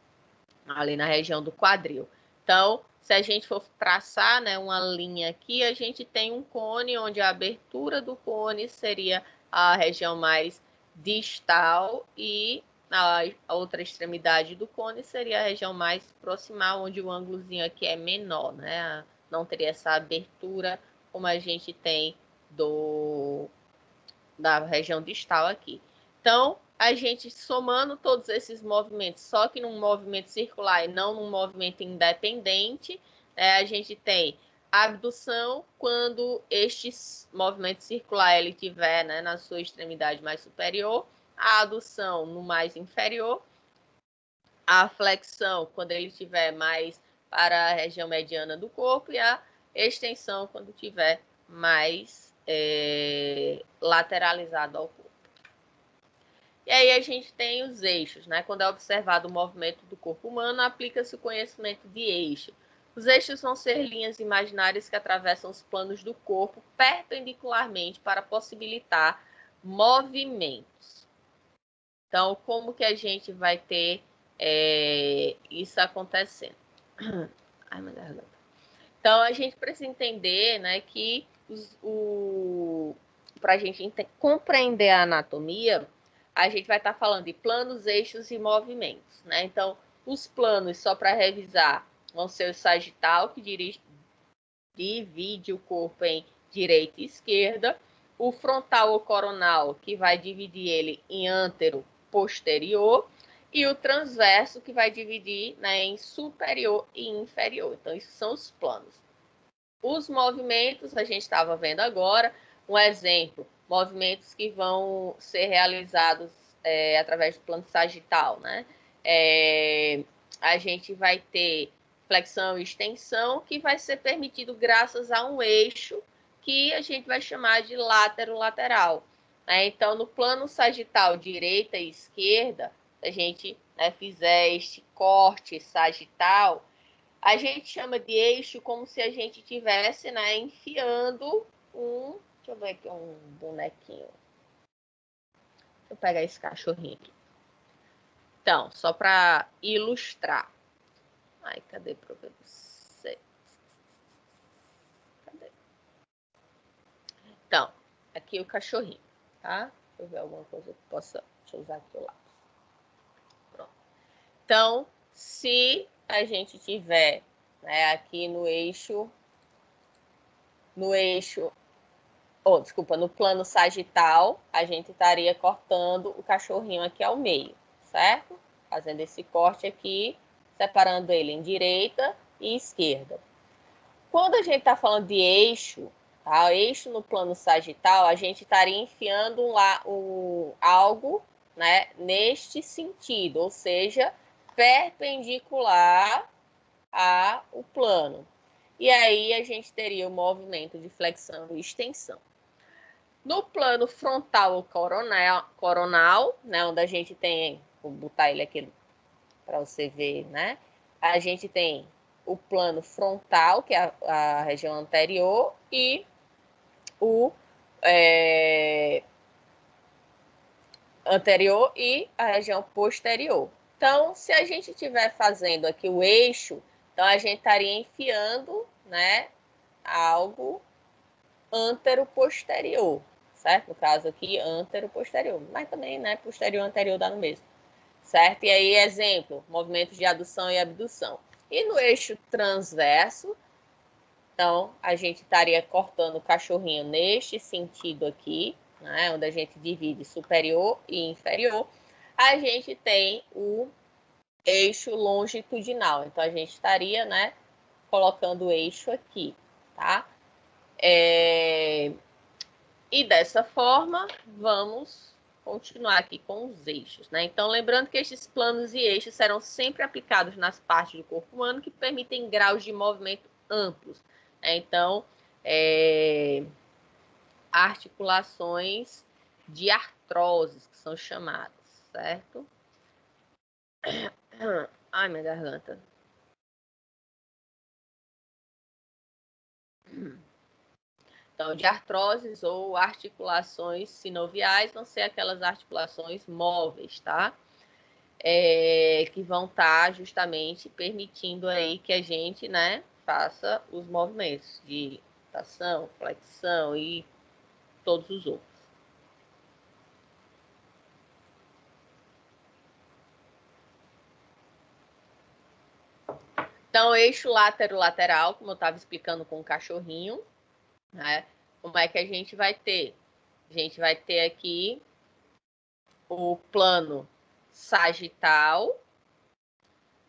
ali na região do quadril. Então, se a gente for traçar, né, uma linha aqui, a gente tem um cone, onde a abertura do cone seria a região mais distal e a outra extremidade do cone seria a região mais proximal, onde o ângulozinho aqui é menor, né? Não teria essa abertura como a gente tem da região distal aqui. Então, a gente somando todos esses movimentos, só que num movimento circular e não num movimento independente, a gente tem a abdução quando este movimento circular ele tiver, né, na sua extremidade mais superior, a adução no mais inferior, a flexão quando ele estiver mais para a região mediana do corpo e a extensão quando tiver mais lateralizado ao corpo. E aí a gente tem os eixos, né? Quando é observado o movimento do corpo humano, aplica-se o conhecimento de eixo. Os eixos vão ser linhas imaginárias que atravessam os planos do corpo perpendicularmente para possibilitar movimentos. Então, como que a gente vai ter isso acontecendo? Ai, meu Deus. Então, a gente precisa entender, né, que para a gente compreender a anatomia, a gente vai estar falando de planos, eixos e movimentos, né? Então, os planos, só para revisar, vão ser o sagital, que divide o corpo em direita e esquerda, o frontal ou coronal, que vai dividir ele em antero, posterior, e o transverso, que vai dividir, né, em superior e inferior. Então, esses são os planos. Os movimentos, a gente estava vendo agora, um exemplo, movimentos que vão ser realizados através do plano sagital, né? A gente vai ter flexão e extensão, que vai ser permitido graças a um eixo que a gente vai chamar de látero-lateral. Então, no plano sagital, direita e esquerda, se a gente fizer este corte sagital, a gente chama de eixo como se a gente tivesse, né, enfiando deixa eu ver aqui, um bonequinho. Deixa eu pegar esse cachorrinho aqui. Então, só para ilustrar. Ai, cadê para ver você? Cadê? Então, aqui o cachorrinho, tá? Deixa eu ver alguma coisa que possa... Deixa eu usar aqui o lápis. Pronto. Então, se a gente tiver, né, aqui no eixo, no plano sagital, a gente estaria cortando o cachorrinho aqui ao meio, certo? Fazendo esse corte aqui, separando ele em direita e esquerda. Quando a gente está falando de eixo, tá? Eixo no plano sagital, a gente estaria enfiando algo, né, neste sentido, ou seja, perpendicular ao plano. E aí a gente teria o movimento de flexão e extensão. No plano frontal ou coronal, né, onde a gente tem, vou botar ele aqui para você ver, né? A gente tem o plano frontal, que é a região anterior, e o anterior e a região posterior. Então, se a gente estiver fazendo aqui o eixo, então a gente estaria enfiando, né, algo antero-posterior, certo? No caso aqui, antero-posterior, mas também, né, posterior-anterior dá no mesmo, certo? E aí, exemplo, movimentos de adução e abdução. E no eixo transverso, então, a gente estaria cortando o cachorrinho neste sentido aqui, né, onde a gente divide superior e inferior. A gente tem o eixo longitudinal. Então, a gente estaria, né, colocando o eixo aqui, tá? E dessa forma, vamos continuar aqui com os eixos, né? Então, lembrando que estes planos e eixos serão sempre aplicados nas partes do corpo humano que permitem graus de movimento amplos. Então, articulações de artroses, que são chamadas, certo? Ai, minha garganta. Então, de artroses ou articulações sinoviais vão ser aquelas articulações móveis, tá? Que vão estar justamente permitindo aí que a gente, né, faça os movimentos de rotação, flexão e todos os outros. Então, eixo látero-lateral, como eu estava explicando com o cachorrinho, né? Como é que a gente vai ter? A gente vai ter aqui o plano sagital,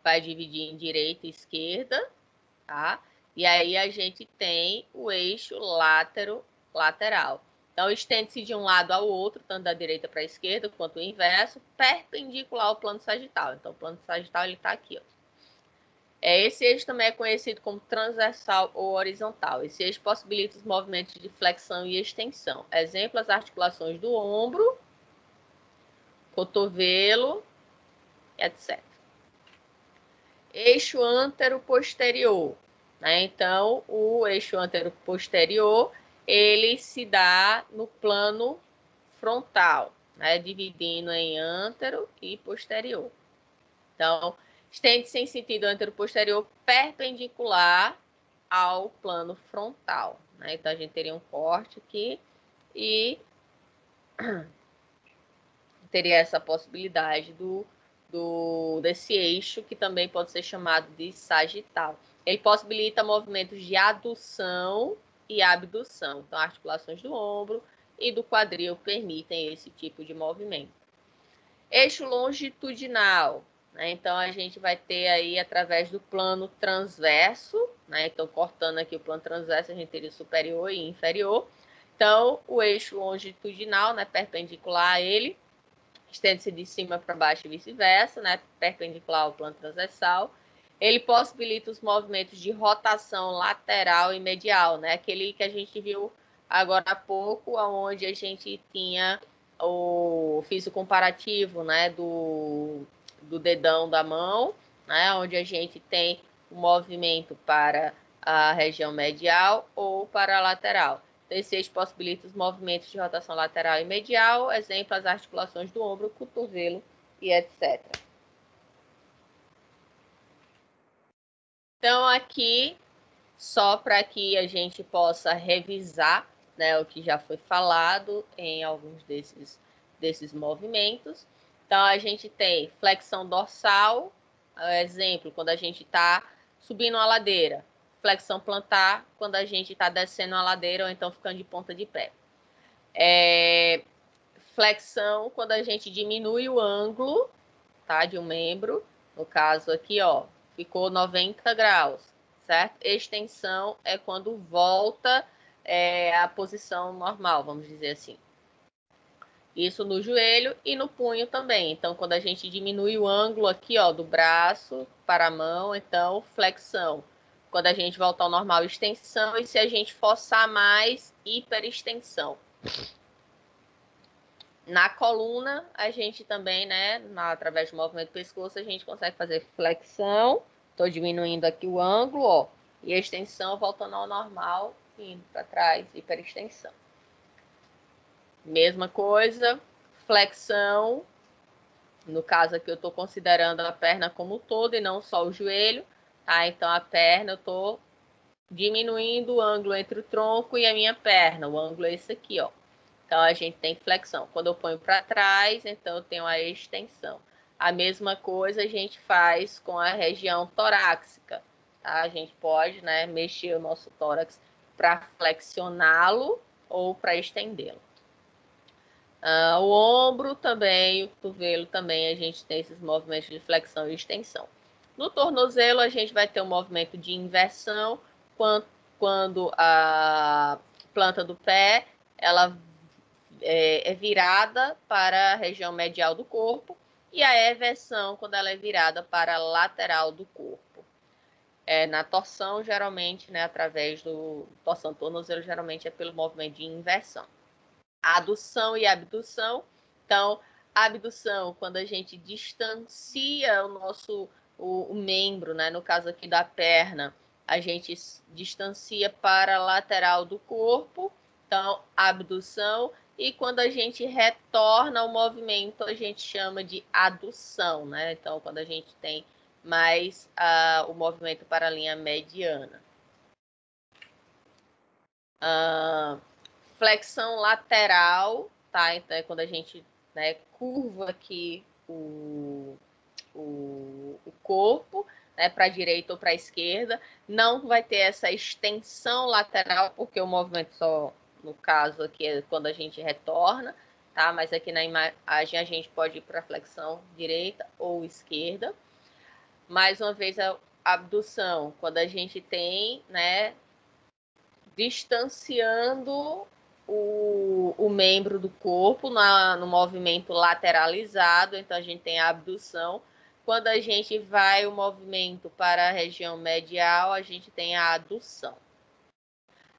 vai dividir em direita e esquerda, tá? E aí a gente tem o eixo látero-lateral. Então, estende-se de um lado ao outro, tanto da direita para a esquerda, quanto o inverso, perpendicular ao plano sagital. Então, o plano sagital está aqui, ó. Esse eixo também é conhecido como transversal ou horizontal. Esse eixo possibilita os movimentos de flexão e extensão. Exemplo, as articulações do ombro, cotovelo, etc. Eixo antero-posterior, né? Então, o eixo antero-posterior, ele se dá no plano frontal, né? Dividindo em antero e posterior. Então, estende-se em sentido antero-posterior perpendicular ao plano frontal, né? Então, a gente teria um corte aqui e teria essa possibilidade desse eixo, que também pode ser chamado de sagital. Ele possibilita movimentos de adução e abdução. Então, articulações do ombro e do quadril permitem esse tipo de movimento. Eixo longitudinal, né? Então, a gente vai ter aí, através do plano transverso, né? Então, cortando aqui o plano transverso, a gente teria superior e inferior. Então, o eixo longitudinal, né, perpendicular a ele, estende-se de cima para baixo e vice-versa, né, perpendicular ao plano transversal. Ele possibilita os movimentos de rotação lateral e medial, né, aquele que a gente viu agora há pouco, onde a gente tinha fiz o comparativo, né, do dedão da mão, né, onde a gente tem o movimento para a região medial ou para a lateral. Esse eixo possibilita os movimentos de rotação lateral e medial, exemplo, as articulações do ombro, cotovelo e etc. Então, aqui, só para que a gente possa revisar, né, o que já foi falado em alguns desses desses movimentos. Então, a gente tem flexão dorsal, exemplo, quando a gente está subindo uma ladeira. Flexão plantar, quando a gente está descendo uma ladeira ou então ficando de ponta de pé. Flexão, quando a gente diminui o ângulo, tá, de um membro. No caso aqui, ó, ficou 90 graus, certo? Extensão é quando volta a posição normal, vamos dizer assim. Isso no joelho e no punho também. Então, quando a gente diminui o ângulo aqui, ó, do braço para a mão, então, flexão. Quando a gente volta ao normal, extensão. E se a gente forçar mais, hiperextensão. Na coluna, a gente também, né, através do movimento do pescoço, a gente consegue fazer flexão. Estou diminuindo aqui o ângulo, ó. E extensão, voltando ao normal, indo para trás, hiperextensão. Mesma coisa, flexão. No caso aqui, eu estou considerando a perna como um todo e não só o joelho. Tá? Então, a perna, eu estou diminuindo o ângulo entre o tronco e a minha perna. O ângulo é esse aqui, ó. Então, a gente tem flexão. Quando eu ponho para trás, então eu tenho a extensão. A mesma coisa a gente faz com a região torácica. Tá? A gente pode, né, mexer o nosso tórax para flexioná-lo ou para estendê-lo. O ombro também, o cotovelo também, a gente tem esses movimentos de flexão e extensão. No tornozelo, a gente vai ter um movimento de inversão, quando a planta do pé ela é virada para a região medial do corpo, e a eversão, quando ela é virada para a lateral do corpo. Na torção, geralmente, né, através do torção do tornozelo, geralmente é pelo movimento de inversão. Adução e abdução. Então, abdução, quando a gente distancia o membro, né? No caso aqui da perna, a gente distancia para a lateral do corpo. Então, abdução. E quando a gente retorna ao movimento, a gente chama de adução, né? Então, quando a gente tem mais o movimento para a linha mediana. Flexão lateral, tá? Então, é quando a gente, né, curva aqui o corpo, né, para a direita ou para a esquerda. Não vai ter essa extensão lateral, porque o movimento só, no caso aqui, é quando a gente retorna, tá? Mas aqui na imagem a gente pode ir para a flexão direita ou esquerda. Mais uma vez, a abdução, quando a gente tem, né, distanciando o membro do corpo no movimento lateralizado, então a gente tem a abdução. Quando a gente vai o movimento para a região medial, a gente tem a adução.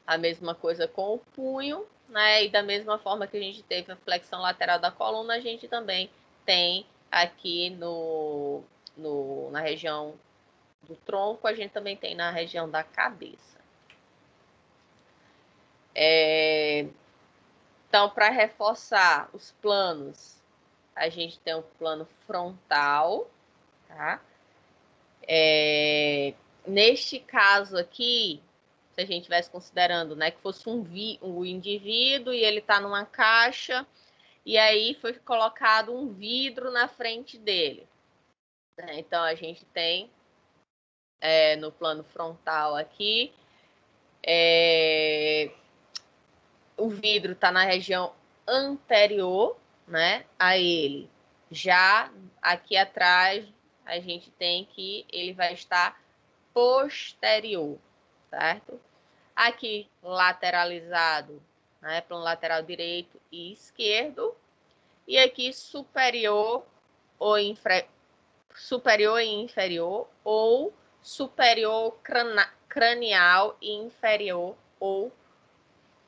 A mesma coisa com o punho, né? E da mesma forma que a gente teve a flexão lateral da coluna, a gente também tem aqui na região do tronco, a gente também tem na região da cabeça. Então, para reforçar os planos, a gente tem o plano frontal, tá? Neste caso aqui, se a gente estivesse considerando, né, que fosse um indivíduo e ele está numa caixa, e aí foi colocado um vidro na frente dele. Né? Então, a gente tem no plano frontal aqui, o vidro está na região anterior, né, a ele. Já aqui atrás, a gente tem que ele vai estar posterior, certo? Aqui, lateralizado, né, plano lateral direito e esquerdo. E aqui, superior e inferior, ou superior cranial e inferior, ou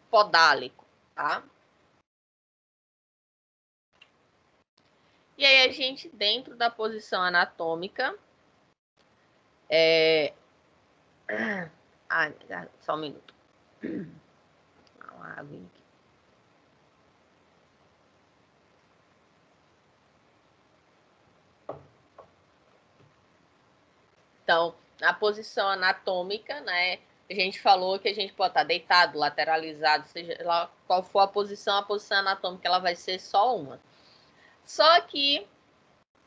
podálico, tá? E aí a gente, dentro da posição anatômica, só um minuto. Uma água aqui. Então, na posição anatômica, né? A gente falou que a gente pode estar deitado, lateralizado, seja lá qual for a posição anatômica, ela vai ser só uma. Só que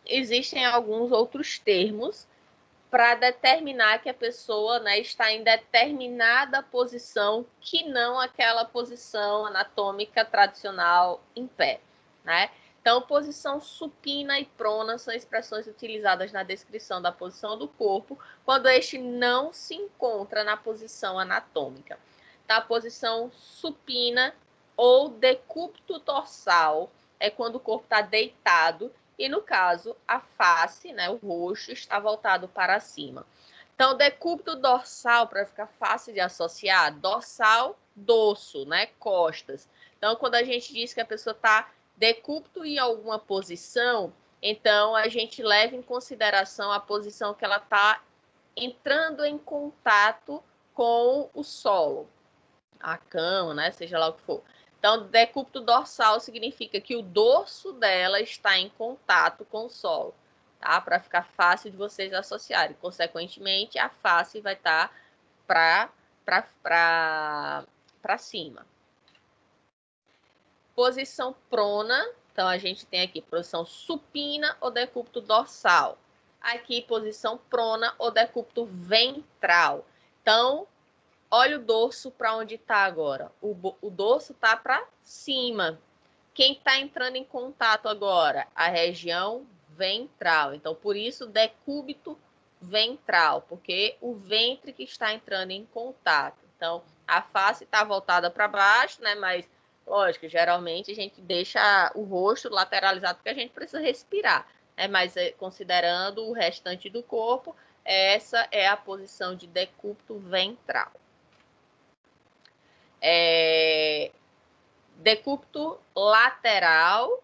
existem alguns outros termos para determinar que a pessoa, né, está em determinada posição que não aquela posição anatômica tradicional em pé, né? Então, posição supina e prona são expressões utilizadas na descrição da posição do corpo quando este não se encontra na posição anatômica. Então, a posição supina ou decúbito dorsal é quando o corpo está deitado e, no caso, a face, né, o rosto, está voltado para cima. Então, decúbito dorsal, para ficar fácil de associar, dorsal, dorso, né, costas. Então, quando a gente diz que a pessoa está decúbito em alguma posição, então a gente leva em consideração a posição que ela está entrando em contato com o solo, a cama, né, seja lá o que for. Então, decúbito dorsal significa que o dorso dela está em contato com o solo, tá? Para ficar fácil de vocês associarem. Consequentemente, a face vai estar para cima. Posição prona. Então, a gente tem aqui posição supina ou decúbito dorsal. Aqui, posição prona ou decúbito ventral. Então, olha o dorso para onde está agora. O dorso está para cima. Quem está entrando em contato agora? A região ventral. Então, por isso, decúbito ventral, porque o ventre que está entrando em contato. Então, a face está voltada para baixo, né? Mas, lógico, geralmente a gente deixa o rosto lateralizado porque a gente precisa respirar. Né? Mas, considerando o restante do corpo, essa é a posição de decúbito ventral. Decúbito lateral,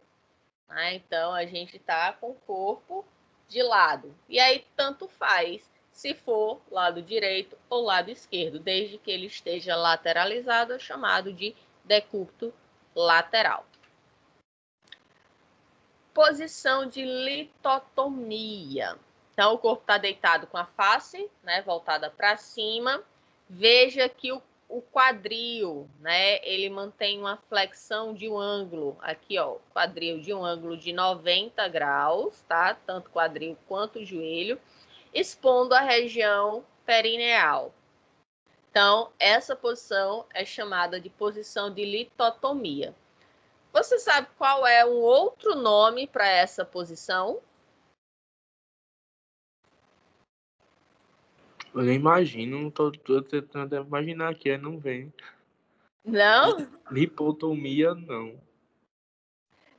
né? Então a gente está com o corpo de lado. E aí tanto faz se for lado direito ou lado esquerdo, desde que ele esteja lateralizado, é chamado de decúbito lateral. Posição de litotomia. Então o corpo está deitado com a face, né, voltada para cima. Veja que o quadril, né, ele mantém uma flexão de um ângulo, aqui, ó, quadril de um ângulo de 90 graus, tá? Tanto quadril quanto o joelho, expondo a região perineal. Então, essa posição é chamada de posição de litotomia. Você sabe qual é um outro nome para essa posição? Eu nem imagino, tô tentando imaginar aqui, não vem. Não? Lipotomia, não.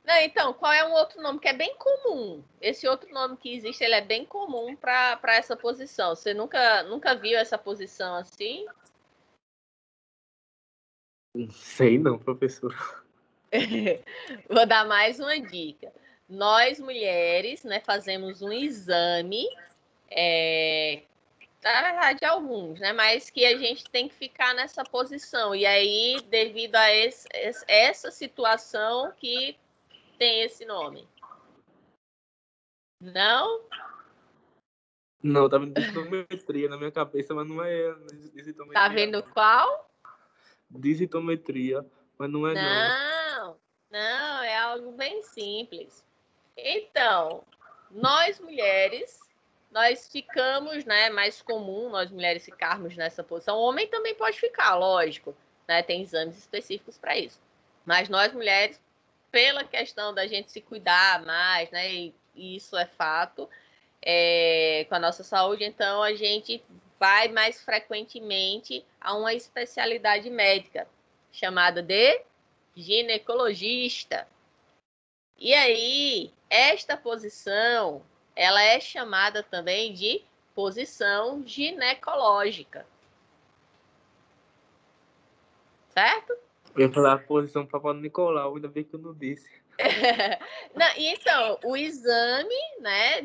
Não, então, qual é um outro nome que é bem comum? Esse outro nome que existe, ele é bem comum para essa posição. Você nunca viu essa posição assim? Não sei não, professor. Vou dar mais uma dica. Nós, mulheres, né, fazemos um exame, na verdade, alguns, né, mas que a gente tem que ficar nessa posição. E aí, devido a essa situação que tem esse nome. Não? Não, tá vendo densitometria na minha cabeça, mas não é Tá densitometria, vendo não. qual? Densitometria, mas não é não. Não, é algo bem simples. Então, nós mulheres, nós ficamos, né, mais comum nós mulheres ficarmos nessa posição. O homem também pode ficar, lógico, né, tem exames específicos para isso. Mas nós mulheres, pela questão da gente se cuidar mais, né, e isso é fato, com a nossa saúde, então a gente vai mais frequentemente a uma especialidade médica chamada de ginecologista. E aí, esta posição, ela é chamada também de posição ginecológica. Certo? Eu ia falar a posição Papai Nicolau, ainda bem que eu não disse. Não, então, o exame, né,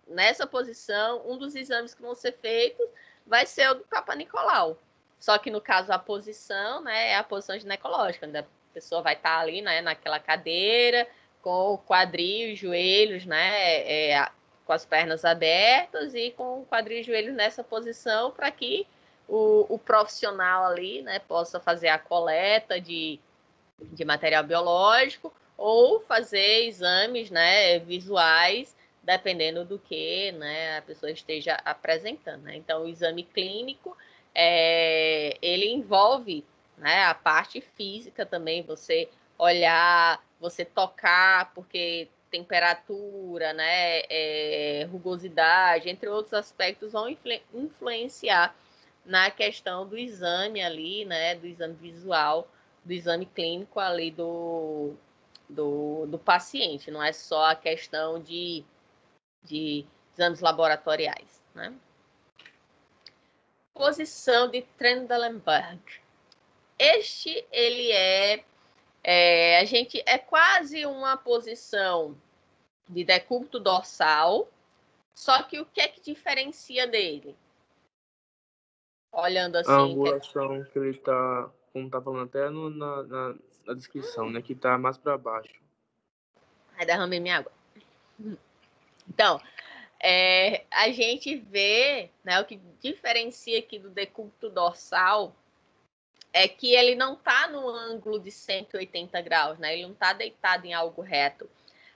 nessa posição, um dos exames que vão ser feitos vai ser o do Papa Nicolau. Só que no caso a posição, né, é a posição ginecológica, onde a pessoa vai estar ali, né, naquela cadeira, com o quadril e joelhos, né, com as pernas abertas e com o quadril e joelhos nessa posição para que o profissional ali, né, possa fazer a coleta de material biológico, ou fazer exames, né, visuais, dependendo do que, né, a pessoa esteja apresentando, né? Então, o exame clínico, ele envolve, né, a parte física também, você olhar, você tocar, porque temperatura, né, rugosidade, entre outros aspectos, vão influenciar na questão do exame ali, né, do exame visual, do exame clínico ali do paciente, não é só a questão de exames laboratoriais, né? Posição de Trendelenburg. Este, ele a gente, é quase uma posição de decúbito dorsal, só que o que é que diferencia dele? Olhando A assim... angulação que ele está, como tá falando até na descrição, né? Que tá mais para baixo. Aí derramei minha água. Então, a gente vê, né, o que diferencia aqui do decúbito dorsal é que ele não está no ângulo de 180 graus, né? Ele não está deitado em algo reto.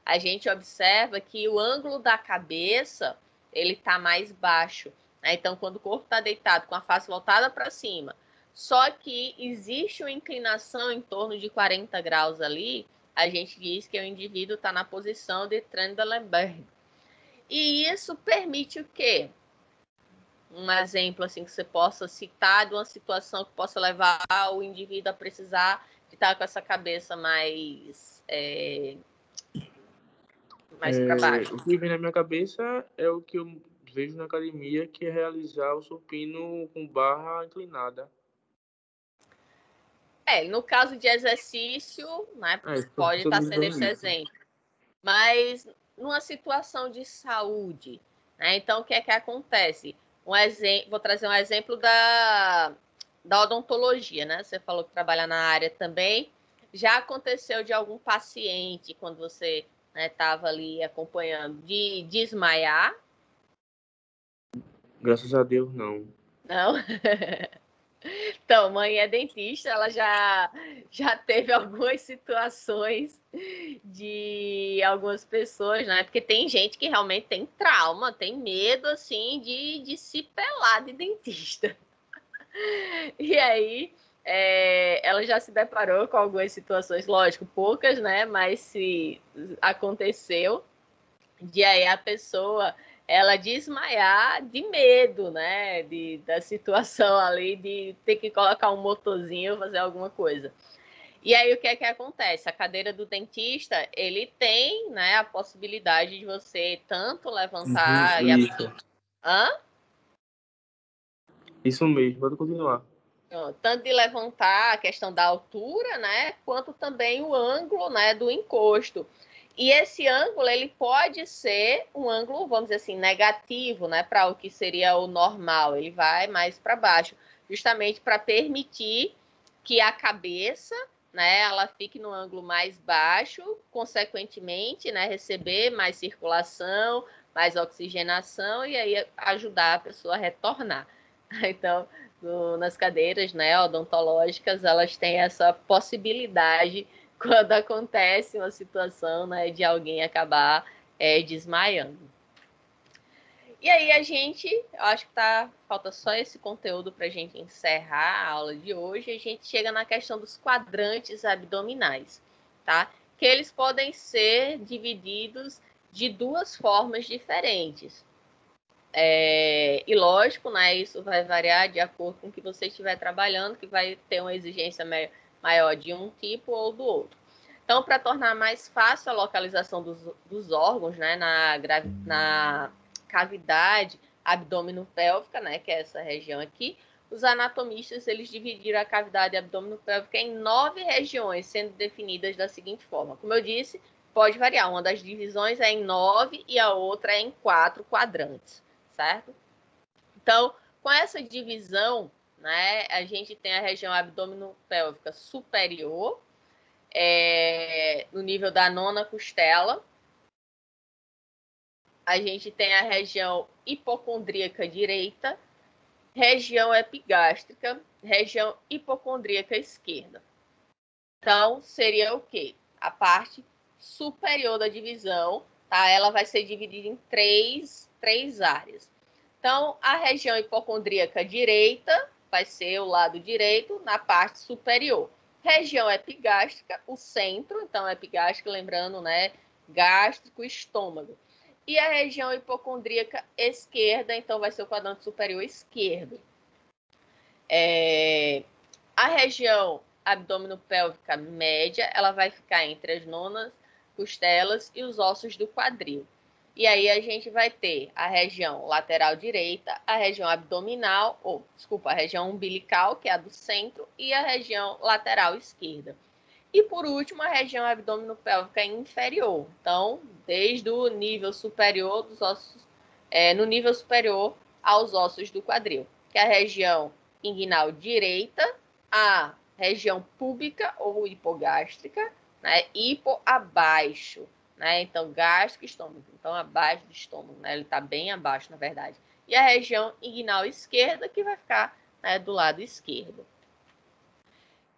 A gente observa que o ângulo da cabeça ele está mais baixo, né? Então, quando o corpo está deitado com a face voltada para cima, só que existe uma inclinação em torno de 40 graus ali, a gente diz que o indivíduo está na posição de Trendelenburg. E isso permite o quê? Um exemplo assim que você possa citar de uma situação que possa levar o indivíduo a precisar de estar com essa cabeça mais para baixo. O que vem na minha cabeça é o que eu vejo na academia, que é realizar o supino com barra inclinada. No caso de exercício, né, pode Todo estar mundo sendo faz esse isso. exemplo. Mas numa situação de saúde, né? Então, o que é que acontece? Vou trazer um exemplo da odontologia, né? Você falou que trabalha na área também. Já aconteceu de algum paciente, quando você estava ali acompanhando, de desmaiar? Graças a Deus, não. Não? Então, mãe é dentista, ela já teve algumas situações de algumas pessoas, né? Porque tem gente que realmente tem trauma, tem medo, assim, de se pelar de dentista. E aí, ela já se deparou com algumas situações, lógico, poucas, né? Mas se aconteceu, de aí a pessoa ela desmaiar de medo, né? Da situação ali de ter que colocar um motorzinho, fazer alguma coisa. E aí o que é que acontece? A cadeira do dentista, ele tem, né, a possibilidade de você tanto levantar e Isso. Hã? Isso mesmo, pode continuar. Tanto de levantar a questão da altura, né, quanto também o ângulo, né, do encosto. E esse ângulo, ele pode ser um ângulo, vamos dizer assim, negativo, né, para o que seria o normal. Ele vai mais para baixo, justamente para permitir que a cabeça, né, ela fique no ângulo mais baixo, consequentemente, né, receber mais circulação, mais oxigenação e aí ajudar a pessoa a retornar. Então, nas cadeiras, né, odontológicas, elas têm essa possibilidade quando acontece uma situação, né, de alguém acabar desmaiando. E aí eu acho que falta só esse conteúdo para a gente encerrar a aula de hoje. A gente chega na questão dos quadrantes abdominais, tá? Que eles podem ser divididos de duas formas diferentes. E lógico, né, isso vai variar de acordo com o que você estiver trabalhando, que vai ter uma exigência maior de um tipo ou do outro. Então, para tornar mais fácil a localização dos órgãos, né, na cavidade abdômeno-pélvica, né, que é essa região aqui, os anatomistas eles dividiram a cavidade abdômeno-pélvica em 9 regiões, sendo definidas da seguinte forma. Como eu disse, pode variar. Uma das divisões é em 9 e a outra é em 4 quadrantes, certo? Então, com essa divisão, né, a gente tem a região abdômeno-pélvica superior, no nível da nona costela. A gente tem a região hipocondríaca direita, região epigástrica, região hipocondríaca esquerda. Então, seria o quê? a parte superior da divisão, tá? Ela vai ser dividida em três áreas. Então, a região hipocondríaca direita vai ser o lado direito na parte superior. Região epigástrica, o centro, então epigástrica, lembrando, né? Gástrico, estômago. E a região hipocondríaca esquerda, então vai ser o quadrante superior esquerdo. A região abdominopélvica média, ela vai ficar entre as nonas costelas e os ossos do quadril. E aí a gente vai ter a região lateral direita, a região abdominal, a região umbilical, que é a do centro, e a região lateral esquerda. E por último, a região abdominopélvica inferior. Então, desde o nível superior dos ossos, no nível superior aos ossos do quadril, que é a região inguinal direita, a região púbica ou hipogástrica, né? Hipo abaixo, né? Então, gástrico e estômago. Então, abaixo do estômago, né? Ele está bem abaixo, na verdade. E a região inguinal esquerda, que vai ficar, né, do lado esquerdo.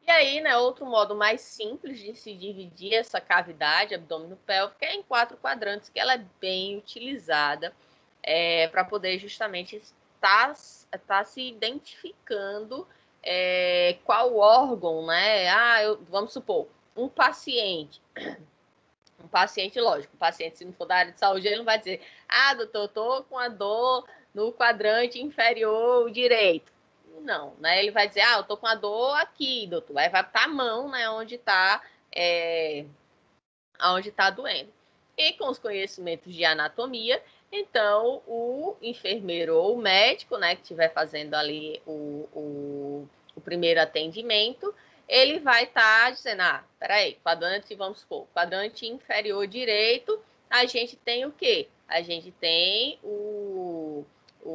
E aí, né, outro modo mais simples de se dividir essa cavidade abdominopélvica é em 4 quadrantes, que ela é bem utilizada para poder justamente estar se identificando qual órgão, né? Vamos supor, um paciente, lógico, um paciente, se não for da área de saúde, ele não vai dizer, doutor, eu tô com a dor no quadrante inferior direito. Não, né? Ele vai dizer, eu tô com a dor aqui, doutor. Aí vai para a mão, né? Onde tá doendo. E com os conhecimentos de anatomia, então o enfermeiro ou o médico, né, que estiver fazendo ali o primeiro atendimento, ele vai estar dizendo, peraí, quadrante, vamos supor, quadrante inferior direito, a gente tem o quê? A gente tem o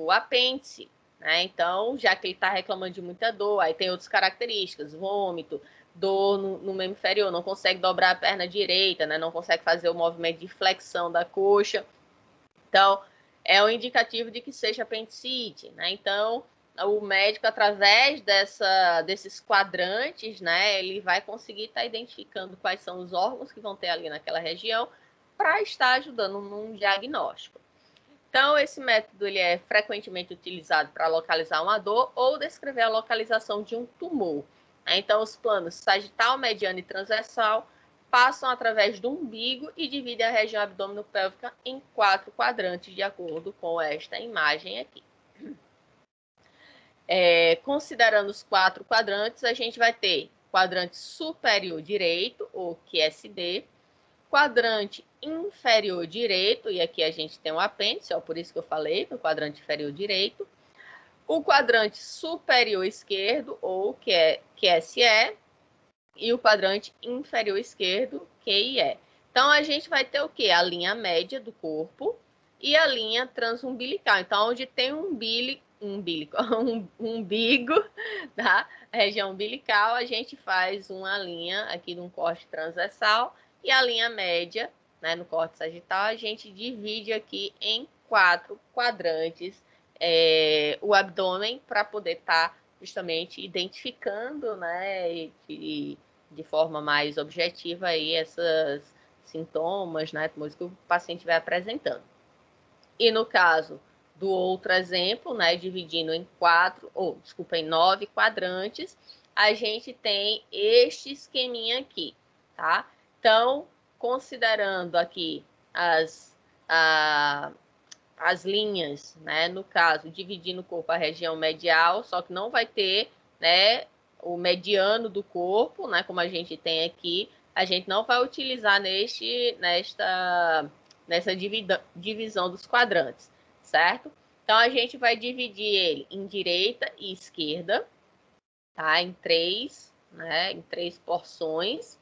apêndice, né? Então, já que ele está reclamando de muita dor, aí tem outras características, vômito, dor no membro inferior, não consegue dobrar a perna direita, né? Não consegue fazer o movimento de flexão da coxa. Então, é um indicativo de que seja apendicite, né? Então, o médico, através desses quadrantes, né, ele vai conseguir estar identificando quais são os órgãos que vão ter ali naquela região para estar ajudando num diagnóstico. Então, esse método ele é frequentemente utilizado para localizar uma dor ou descrever a localização de um tumor. Então, os planos sagital, mediano e transversal passam através do umbigo e dividem a região abdominopélvica em 4 quadrantes, de acordo com esta imagem aqui. Considerando os 4 quadrantes, a gente vai ter quadrante superior direito, ou QSD, quadrante inferior direito, e aqui a gente tem um apêndice, por isso que eu falei, no quadrante inferior direito, o quadrante superior esquerdo, ou QSE, e o quadrante inferior esquerdo, QIE. Então, a gente vai ter o quê? A linha média do corpo e a linha transumbilical. Então, onde tem um umbigo, tá? A região umbilical, a gente faz uma linha aqui de um corte transversal e a linha média, né, no corte sagital, a gente divide aqui em 4 quadrantes o abdômen para poder estar justamente identificando, né, de forma mais objetiva aí esses sintomas, né, que o paciente vai apresentando. E no caso do outro exemplo, né, dividindo em 9 quadrantes, a gente tem este esqueminha aqui, tá? Então, considerando aqui as linhas, né, no caso, dividindo o corpo a região medial, só que não vai ter, né, o mediano do corpo, né, como a gente tem aqui, a gente não vai utilizar nessa divisão dos quadrantes, certo? Então, a gente vai dividir ele em direita e esquerda, tá? Em 3 porções,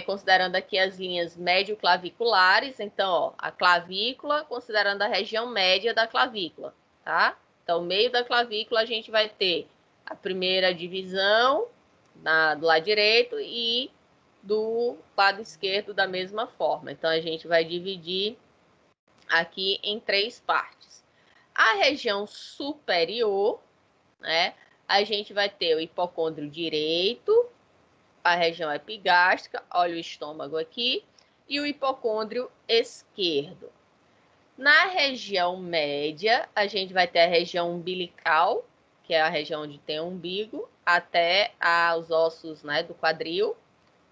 considerando aqui as linhas médio-claviculares. Então, a clavícula, considerando a região média da clavícula, tá? Então, o meio da clavícula, a gente vai ter a primeira divisão do lado direito e do lado esquerdo da mesma forma. Então, a gente vai dividir aqui em 3 partes. A região superior, né? A gente vai ter o hipocôndrio direito, a região epigástrica, olha o estômago aqui, e o hipocôndrio esquerdo. Na região média, a gente vai ter a região umbilical, que é a região onde tem o umbigo, até os ossos, né, do quadril.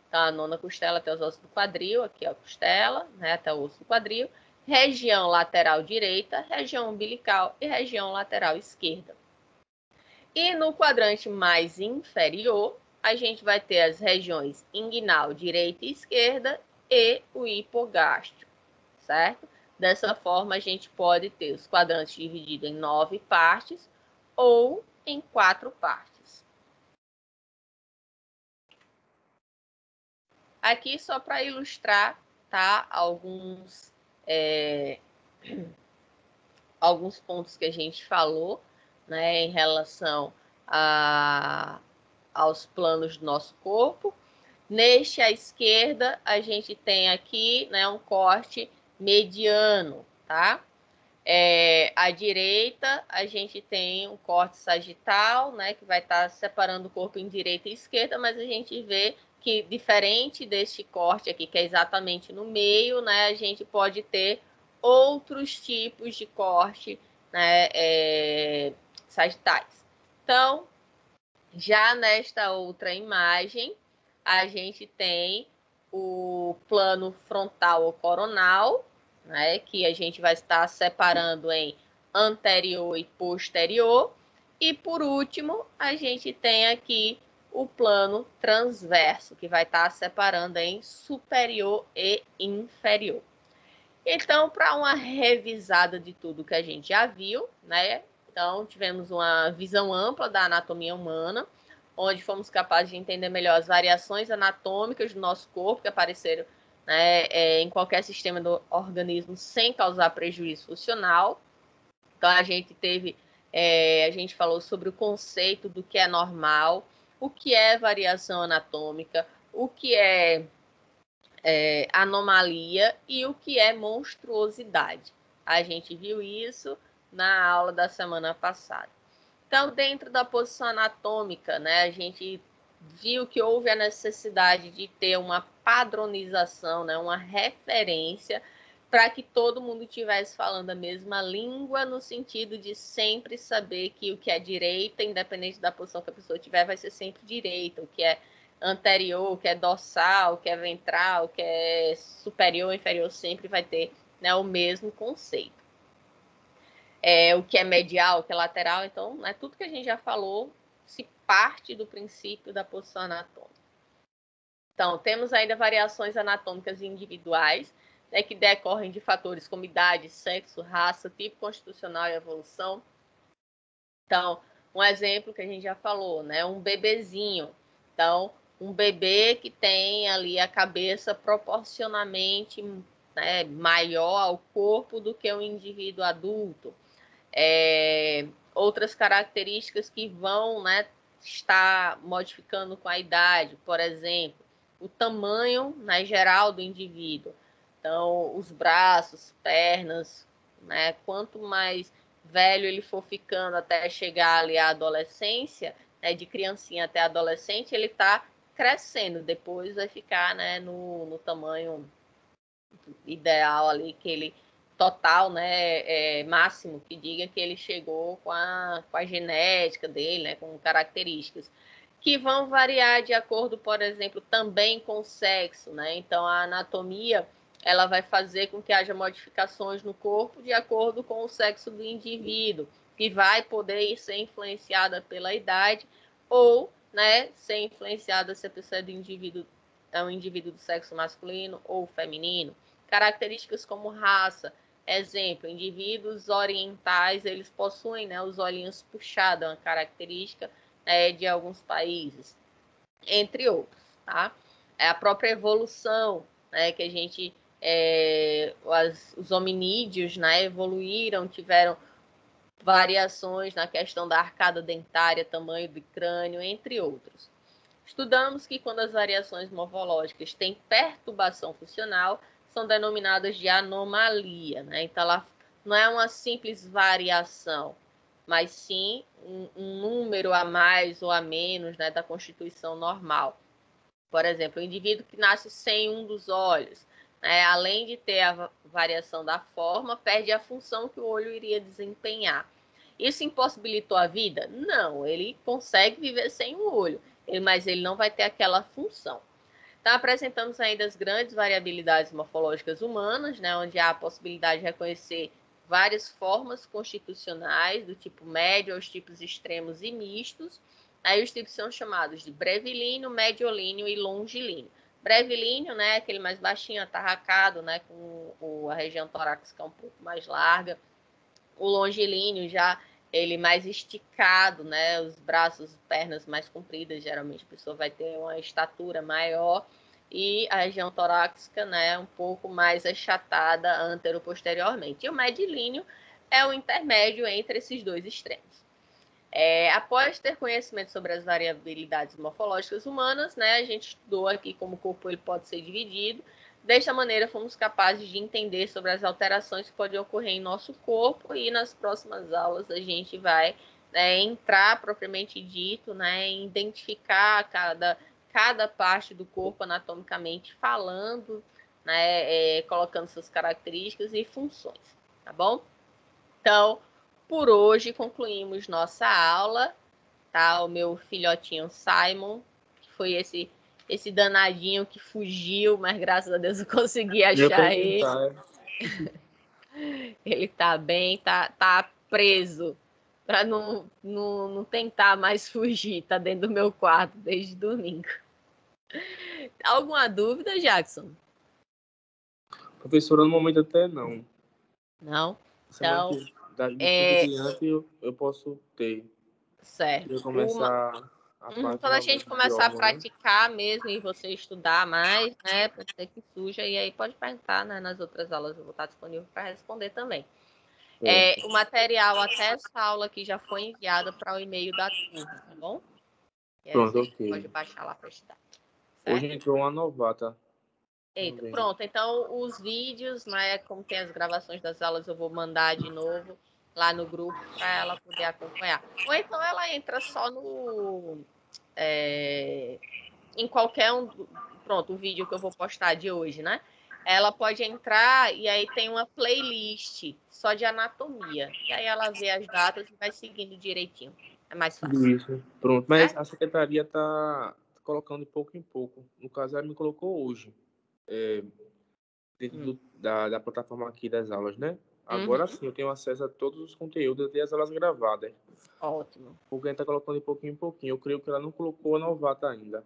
Então, a nona costela até os ossos do quadril, aqui a costela, né, até o osso do quadril. Região lateral direita, região umbilical e região lateral esquerda. E no quadrante mais inferior, a gente vai ter as regiões inguinal direita e esquerda e o hipogástrio, certo? Dessa forma, a gente pode ter os quadrantes divididos em 9 partes ou em 4 partes. Aqui, só para ilustrar, tá? Alguns pontos que a gente falou, né, em relação aos planos do nosso corpo. Neste à esquerda, a gente tem aqui, né, um corte mediano, tá? À direita, a gente tem um corte sagital, né, que vai estar separando o corpo em direita e esquerda, mas a gente vê que, diferente deste corte aqui, que é exatamente no meio, né, a gente pode ter outros tipos de corte, né, sagitais. Então, já nesta outra imagem, a gente tem o plano frontal ou coronal, né, que a gente vai estar separando em anterior e posterior. E, por último, a gente tem aqui o plano transverso, que vai estar separando em superior e inferior. Então, para uma revisada de tudo que a gente já viu, né? Então, tivemos uma visão ampla da anatomia humana, onde fomos capazes de entender melhor as variações anatômicas do nosso corpo que apareceram, né, em qualquer sistema do organismo sem causar prejuízo funcional. Então, a gente falou sobre o conceito do que é normal, o que é variação anatômica, o que é anomalia e o que é monstruosidade. A gente viu isso na aula da semana passada. Então, dentro da posição anatômica, né, a gente viu que houve a necessidade de ter uma padronização, né, uma referência, para que todo mundo estivesse falando a mesma língua, no sentido de sempre saber que o que é direita, independente da posição que a pessoa tiver, vai ser sempre direita, o que é anterior, o que é dorsal, o que é ventral, o que é superior ou inferior, sempre vai ter, né, o mesmo conceito. O que é medial, o que é lateral, então, né, tudo que a gente já falou se parte do princípio da posição anatômica. Então, temos ainda variações anatômicas individuais, né, que decorrem de fatores como idade, sexo, raça, tipo constitucional e evolução. Então, um exemplo que a gente já falou, né, um bebezinho. Então, um bebê que tem ali a cabeça proporcionalmente, né, maior ao corpo do que um indivíduo adulto. Outras características que vão, né, estar modificando com a idade, por exemplo, o tamanho, né, geral do indivíduo. Então, os braços, pernas, né, quanto mais velho ele for ficando até chegar ali à adolescência, né, de criancinha até adolescente, ele está crescendo, depois vai ficar, né, no tamanho ideal ali que ele total, né, máximo, que diga que ele chegou com a genética dele, né, com características que vão variar de acordo, por exemplo, também com o sexo, né? Então, a anatomia, ela vai fazer com que haja modificações no corpo de acordo com o sexo do indivíduo, que vai poder ser influenciada pela idade ou, né, ser influenciada se a pessoa é um indivíduo do sexo masculino ou feminino. Características como raça, exemplo, indivíduos orientais, eles possuem, né, os olhinhos puxados, uma característica de alguns países, entre outros, tá? A própria evolução, né, que a gente, os hominídeos, né, evoluíram, tiveram variações na questão da arcada dentária, tamanho do crânio, entre outros. Estudamos que quando as variações morfológicas têm perturbação funcional, são denominadas de anomalia, né? Então, ela não é uma simples variação, mas sim um número a mais ou a menos, né, da constituição normal. Por exemplo, o indivíduo que nasce sem um dos olhos, né, além de ter a variação da forma, perde a função que o olho iria desempenhar. Isso impossibilitou a vida? Não, ele consegue viver sem o olho, mas ele não vai ter aquela função. Então, apresentamos ainda as grandes variabilidades morfológicas humanas, né, onde há a possibilidade de reconhecer várias formas constitucionais, do tipo médio aos tipos extremos e mistos. Aí os tipos são chamados de brevilíneo, mediolíneo e longilíneo. Brevilíneo, né, aquele mais baixinho, atarracado, né, com a região torácica um pouco mais larga. O longilíneo já ele mais esticado, né, os braços, pernas mais compridas, geralmente a pessoa vai ter uma estatura maior, e a região torácica, né, um pouco mais achatada antero-posteriormente. E o medilíneo é o intermédio entre esses dois extremos. Após ter conhecimento sobre as variabilidades morfológicas humanas, né, a gente estudou aqui como o corpo ele pode ser dividido. Desta maneira, fomos capazes de entender sobre as alterações que podem ocorrer em nosso corpo, e nas próximas aulas a gente vai, né, entrar propriamente dito, né, em identificar cada parte do corpo anatomicamente falando, né, colocando suas características e funções, tá bom? Então, por hoje concluímos nossa aula, tá? O meu filhotinho Simon, que foi esse danadinho que fugiu, mas graças a Deus eu consegui achar ele. Ele tá bem, tá preso para não tentar mais fugir, tá dentro do meu quarto desde domingo. Alguma dúvida, Jackson? Professora, no momento até não. Não? Semana Então, de quinta diante eu posso ter. certo. Eu começar a parte Quando a gente realmente de começar a órgão, né? praticar mesmo e você estudar mais, né, pode ser que surja, e aí pode perguntar, né, nas outras aulas, eu vou estar disponível para responder também. O material até essa aula aqui já foi enviado para o e-mail da turma, tá bom? E aí Pronto, você ok. pode baixar lá para estudar. Hoje Certo? entrou uma novata. Eita, pronto. Então, os vídeos, né, como tem as gravações das aulas, eu vou mandar de novo lá no grupo para ela poder acompanhar. Ou então ela entra só em qualquer um. Pronto, o vídeo que eu vou postar de hoje, né? Ela pode entrar e aí tem uma playlist só de anatomia. E aí ela vê as datas e vai seguindo direitinho. É mais fácil. Isso, pronto. Mas Certo? a secretaria está colocando de pouco em pouco. No caso, ela me colocou hoje, dentro da plataforma aqui das aulas, né? Agora sim, eu tenho acesso a todos os conteúdos e as aulas gravadas. Ótimo. Porque a gente está colocando de pouquinho em pouquinho. Eu creio que ela não colocou a novata ainda.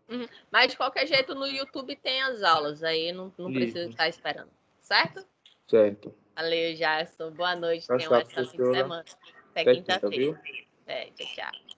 Mas de qualquer jeito, no YouTube tem as aulas. Aí não precisa Isso, estar esperando. Certo? certo. Valeu, Jackson. Boa noite. Tenha um Tchau, excelente fim de professora. semana. Até Até quinta, quinta-feira. viu? Tchau, tchau.